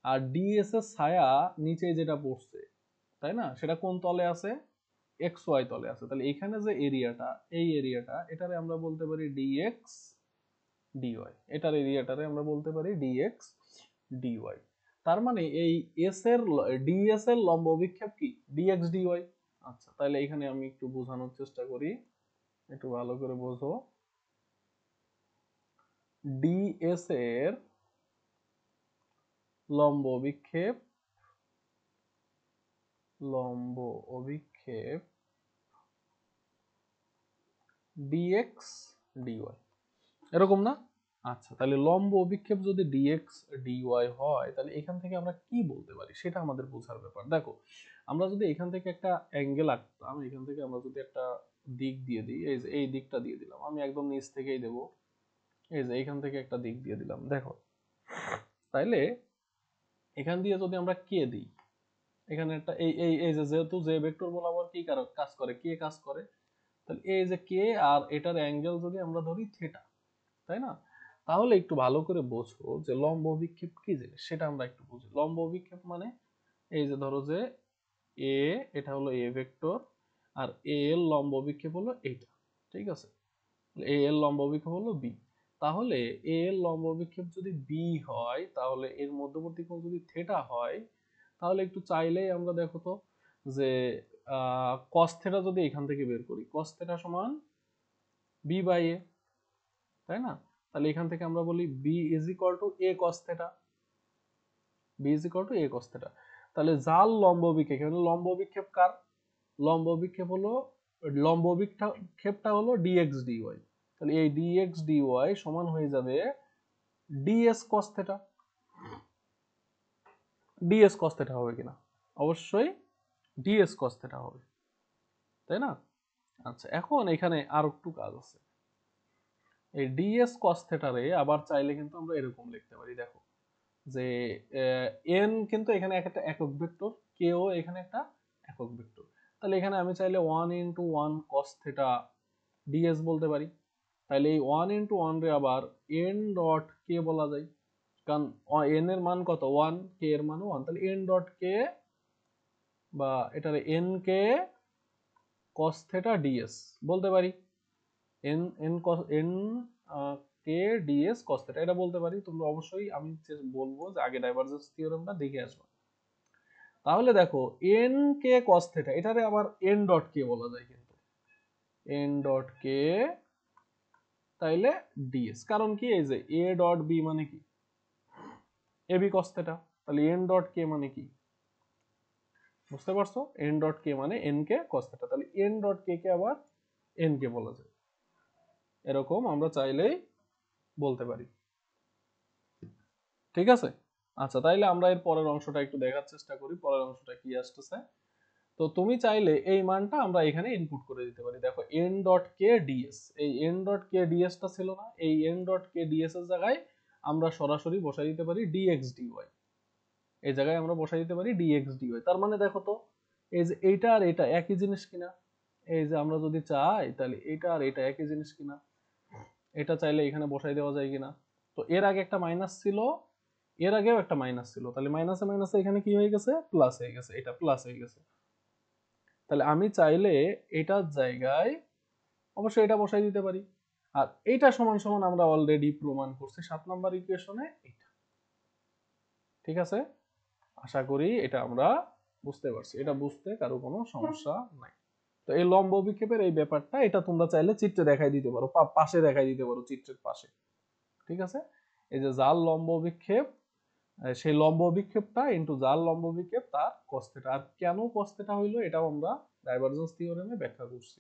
আর ডিএস এর ছায়া নিচে যেটা পড়ছে, তাই না, সেটা কোন তলে আছে, এক্স ওয়াই তলে আছে। তাহলে এখানে যে এরিয়াটা, এই এরিয়াটা, এটারে আমরা বলতে পারি ডিএক্স ডিওয়াই, এটার এরিয়াটারে আমরা বলতে পারি ডিএক্স ডিওয়াই। তার মানে এই এস এর ডিএস এর লম্ব অভিক্ষেপ কি ডিএক্স ডিওয়াই। আচ্ছা, তাহলে এখানে আমি একটু বোঝানোর চেষ্টা করি, একটু ভালো করে বোঝো। ডিএস এর লম্ব অভিক্ষেপ, লম্ব অভিক্ষেপ ডিএক্স ডিওয়াই, এরকম না। আচ্ছা, তাহলে লম্ব অভিক্ষেপ যদি ডিএক্স ডিওয়াই হয়, তাহলে এখান থেকে আমরা কি বলতে পারি সেটা আমাদের বোঝার ব্যাপার। দেখো, আমরা যদি এখান থেকে একটা অ্যাঙ্গেল আঁকতাম, এখান থেকে আমরা যদি একটা দিক দিয়ে দিই, এই যে এই দিকটা দিয়ে দিলাম, আমি একদম নিচ থেকেই দেব, এই যে এখান থেকে একটা দিক দিয়ে দিলাম, দেখো, তাইলে এখান দিয়ে যদি আমরা কে দিই, এখানে একটা এই এই এই যে যেহেতু যে ভেক্টর বরাবর কি কাজ করে, কে কাজ করে, তাহলে এই যে কে আর এটার অ্যাঙ্গেল যদি আমরা ধরি থিটা, তাই না, তাহলে একটু ভালো করে বোঝো যে লম্ব অভিক্ষেপ কি জিনিস সেটা আমরা একটু বুঝি। লম্ব অভিক্ষেপ মানে এই যে ধরো যে এ, এটা হলো এ ভেক্টর, আর এ এর লম্ব অভিক্ষেপ হলো এইটা, ঠিক আছে, এ এর লম্ব অভিক্ষেপ হলো বি। তাহলে এ এর লম্ব অভিক্ষেপ যদি বি হয়, তাহলে এর মধ্যবর্তী কোণ যদি থিটা হয়, তাহলে একটু চাইলেই আমরা দেখো তো যে cos থিটা যদি এখান থেকে বের করি, cos থিটা সমান বি বাই এ, তাই না। তাহলে এখান থেকে আমরা বলি b is equal to a cos theta, b is equal to a cos theta. তাহলে যার লম্ব অভিক্ষেপ, এখানে লম্ব অভিক্ষেপ কার, লম্ব অভিক্ষেপ হলো, লম্ব অভিক্ষেপটা হলো ডিএক্স ডিওয়াই, তাহলে এই dx dy সমান হয়ে যাবে ds cos theta। ds cos theta হবে কিনা? অবশ্যই ds cos theta হবে, তাই না? আচ্ছা, এখন এখানে আর একটু কাজ আছে। এই ds cos theta রে আবার চাইলে কিন্তু আমরা এরকম লিখতে পারি, দেখো যে n কিন্তু এখানে একটা একক ভেক্টর, k ও এখানে একটা একক ভেক্টর। তাহলে এখানে আমি চাইলে 1 * 1 cos theta ds বলতে পারি। তাহলে এই 1 * 1 রে আবার n ডট k বলা যায়, কারণ n এর মান কত 1, k এর মান 1, তাহলে n ডট k বা এটারে n k cos theta ds বলতে পারি। n n cos n k ds cos theta এটা বলতে পারি। তোমরা অবশ্যই, আমি বলবো যে আগে ডাইভারজেন্স থিওরেমটা দেখে আসবে। তাহলে দেখো n k cos theta এটারে আবার n ডট k বলা যায়, কিন্তু n ডট k তাইলে ds, কারণ কি এই যে a ডট b মানে কি ab cos theta, তাহলে n ডট k মানে কি বুঝতে পারছো? n ডট k মানে n k cos theta, তাহলে n ডট k কে আবার n k বলা যায়। এরকম আমরা চাইলেই বলতে পারি, ঠিক আছে? আচ্ছা, তাইলে আমরা এর পরের অংশটা একটু দেখার চেষ্টা করি, পরের অংশটা কি আসতেছে। তো তুমি চাইলে এই মানটা আমরা এখানে ইনপুট করে দিতে পারি। দেখো n ডট k ds, এই n ডট k ds টা ছিল না, এই n ডট k ds এর জায়গায় আমরা সরাসরি বসাই দিতে পারি dx dy, এই জায়গায় আমরা বসাই দিতে পারি dx dy। তার মানে দেখো তো এই যে এইটা আর এটা একই জিনিস কিনা, এই যে আমরা যদি চাই তাহলে এটা আর এটা একই জিনিস কিনা, এটা চাইলে এখানে বসাই দেওয়া যায় কিনা। তো এর আগে একটা মাইনাস ছিল, এর আগেও একটা মাইনাস ছিল, তাহলে মাইনাসে মাইনাসে এখানে কি হয়ে গেছে প্লাস হয়ে গেছে, এটা প্লাস হয়ে গেছে। তাহলে আমি চাইলে এটার জায়গায় অবশ্যই এটা বসাই দিতে পারি। আর এইটা সমান সমান আমরা অলরেডি প্রমাণ করছি 7 নাম্বার ইকুয়েশনে এটা, ঠিক আছে? আশা করি এটা আমরা বুঝতে পারছি, এটা বুঝতে কারো কোনো সমস্যা নাই। তো এই লম্ব বিক্ষেপের এই ব্যাপারটা এটা তোমরা চাইলে চিত্রে দেখাই দিতে পারো, পাশে দেখাই দিতে পারো, চিত্রের পাশে, ঠিক আছে? এই যে জাল লম্ব বিক্ষেপ, সেই লম্ব বিক্ষেপটা ইনটু জাল লম্ব বিক্ষেপ তার cos theta। আর কেন cos theta হইলো এটাও আমরা ডাইভারজেন্স থিওরেমে ব্যাখ্যা করছি।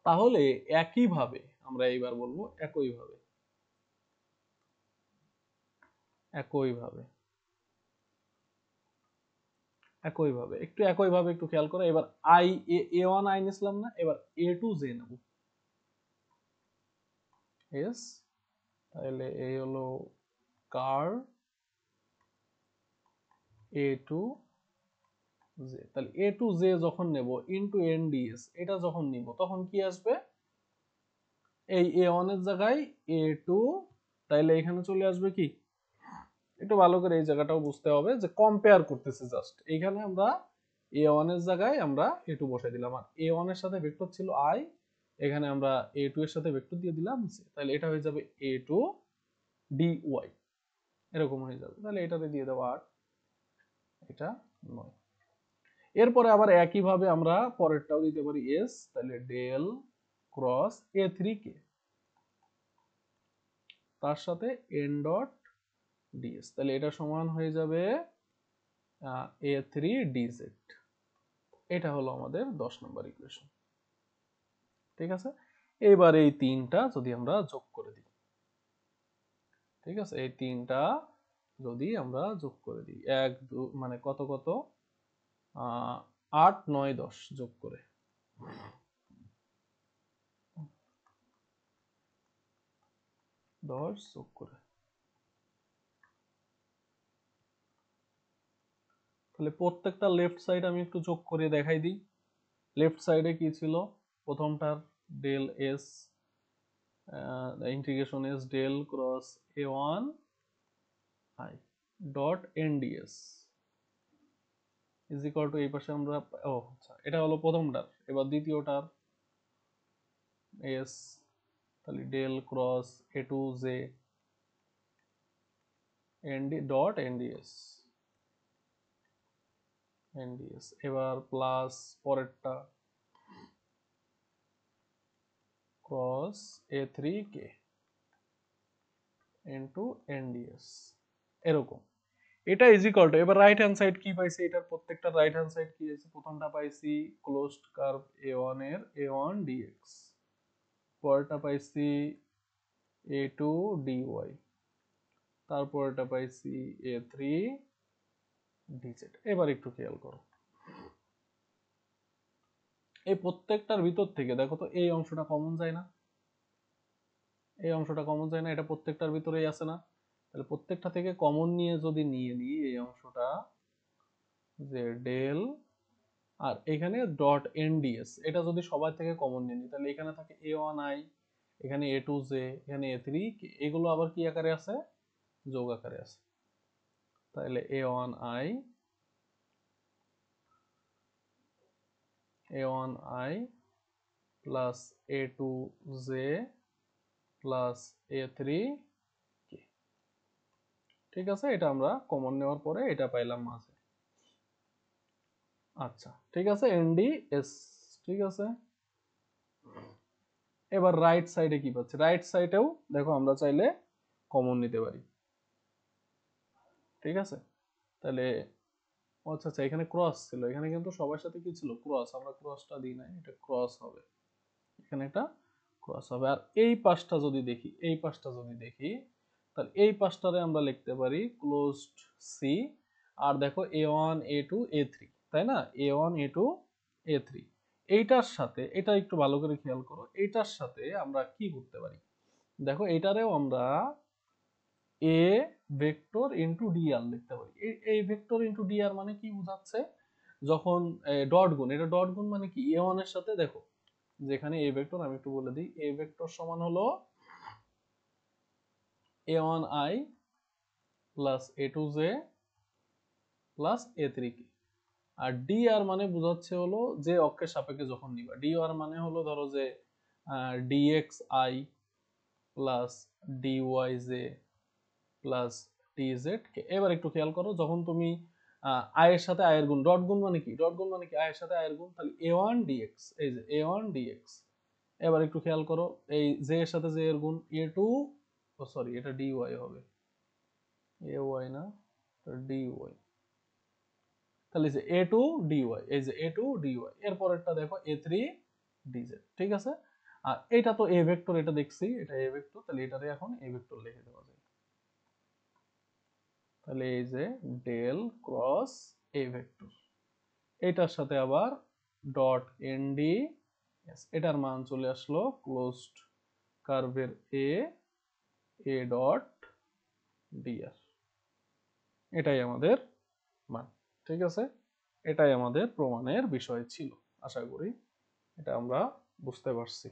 তাহলে একইভাবে আমরা এইবার বলবো একইভাবে, একইভাবে একইভাবে একটু একইভাবে একটু খেয়াল করো। এবার আই এ ওয়ান আই নিছিলাম না, এবার এ টু জে নেব। এস, তাহলে এই হলো কার এ টু জে, তাহলে এ টু জে যখন নেব ইনটু এন ডিএস, এটা যখন নিব তখন কি আসবে এই এ ওয়ান এর জায়গায় এ টু, তাইলে এখানে চলে আসবে কি, একটু ভালো করে এই জায়গাটাও বুঝতে হবে যে কম্পেয়ার করতেছে জাস্ট। এইখানে আমরা এ ওয়ান এর জায়গায় আমরা এ টু বসাই দিলাম, আর এ ওয়ান এর সাথে ভেক্টর ছিল আই, এখানে আমরা এ টু এর সাথে ভেক্টর দিয়ে দিলাম জে, তাহলে এটা হয়ে যাবে এ টু ডি ওয়াই, এরকম হয়ে যাবে। তাহলে এটাতে দিয়ে দেবো 8, এটা 9। এরপরে আবার একইভাবে আমরা পরেরটাও দিতে পারি এস, তাহলে ডেল ক্রস এ থ্রি কে তার সাথে এন ডট ডিএস, তাহলে এটা সমান হয়ে যাবে এ থ্রি ডিজেড। এটা হলো আমাদের 10 নম্বর ইকুয়েশন, ঠিক আছে? এইবার এই তিনটা যদি আমরা যোগ করে দিই, ঠিক আছে, এই তিনটা যদি আমরা যোগ করে দিই, এক মানে কত কত 8 9 10 যোগ করে, 10 যোগ করে, তাহলে প্রত্যেকটা লেফট সাইড আমি একটু যোগ করে দেখাই দিই। লেফট সাইডে কি ছিল, প্রথমটার del s integration s del cross a one i dot n d s is equal to, এই পাশে আমরা আচ্ছা এটা হলো প্রথমটার। এবার দ্বিতীয়টার এস, তাহলে del cross a two j n d dot n d s n d s, এবার প্লাস পরেরটা cross a three k into n d s, এরকম। এটা ইজ ইকুয়াল টু, এবার রাইট হ্যান্ড সাইড কি পাইছি, এটার প্রত্যেকটা রাইট হ্যান্ড সাইড কি আছে, প্রথমটা পাইছি ক্লোজড কার্ভ এ ওয়ান এর এ ওয়ান ডিএক্স, পরেরটা পাইছি a2 dy, তারপরেরটা পাইছি a3 dz। এবার একটু খেয়াল করো, এই প্রত্যেকটার ভিতর থেকে দেখো তো এই অংশটা কমন যায় না, এই অংশটা কমন যায় না, এটা প্রত্যেকটার ভিতরেই আছে না? তাহলে প্রত্যেকটা থেকে কমন নিয়ে যদি নিয়ে নিই এই অংশটা, যে ডেল, আর এখানে ডট এনডিএস, এটা যদি সবার থেকে কমন নিয়ে নিই তাহলে এখানে থাকে a1i, এখানে a2j, এখানে a3, এগুলো আবার কি আকারে আছে? যোগ আকারে আছে। তাহলে a1i plus a2j plus a3 k। ঠিক আছে, এটা আমরা কমন নেওয়ার পরে এটা পাইলাম মাঝে। আচ্ছা ঠিক আছে, এনডিএস। ঠিক আছে, এবার রাইট সাইডে কি পাচ্ছি? রাইট সাইডেও দেখো আমরা চাইলে কমন নিতে পারি। ঠিক আছে, তাহলে আচ্ছা আচ্ছা, এখানে ক্রস ছিল, এখানে কিন্তু সবার সাথে কি ছিল? ক্রস। আমরা ক্রসটা দিই নাই, এটা ক্রস হবে, এখানে একটা ক্রস হবে। আর এই পাশটা যদি দেখি, এই পাশটা যদি দেখি, তাহলে এই পাশটারে আমরা লিখতে পারি ক্লোজড সি। আর দেখো a1 a2 a3, তাই না? a1 a2 a3, এইটার সাথে এটা একটু ভালো করে খেয়াল করো, এইটার সাথে আমরা কি করতে পারি? দেখো এটারেও আমরা a ভেক্টর ইনটু dr লিখতে পারি। এই ভেক্টর ইনটু dr মানে কি বোঝাচ্ছে? যখন ডট গুণ, এটা ডট গুণ মানে কি a1 এর সাথে, দেখো যেখানে a ভেক্টর, আমি একটু বলে দিই, a ভেক্টর সমান হলো a1i plus a2j plus a3k। আর dr মানে বোঝাচ্ছে হলো যে অক্ষের সাপেক্ষে যখন নিবা, dr মানে হলো ধরো যে dxi plus dyj plus dz। এবার একটু খেয়াল করো, যখন তুমি i এর সাথে i এর গুণ, ডট গুণ মানে কি? ডট গুণ মানে কি? i এর সাথে i এর গুণ, তাহলে a1 dx, এই যে a1 dx। এবার একটু খেয়াল করো, এই j এর সাথে j এর গুণ a2, ও সরি এটা dy হবে, ay না, dy। তাহলে যে a2 dy, এই যে a2 dy, এর পরেরটা দেখো a3 dz। ঠিক আছে, আর এটা তো a ভেক্টর, এটা দেখছি এটা a ভেক্টর, তাহলে এটারে এখন a ভেক্টর লিখে দেওয়া যায়। তাহলে এই যে ডেল ক্রস a ভেক্টর, এটার সাথে আবার ডট এনডি, এটার মান চলে আসলো ক্লোজড কার্ভের a ডট dr। এটাই আমাদের মান। ঠিক আছে, এটাই আমাদের প্রমাণের বিষয় ছিল। আশা করি এটা আমরা বুঝতে পারছি।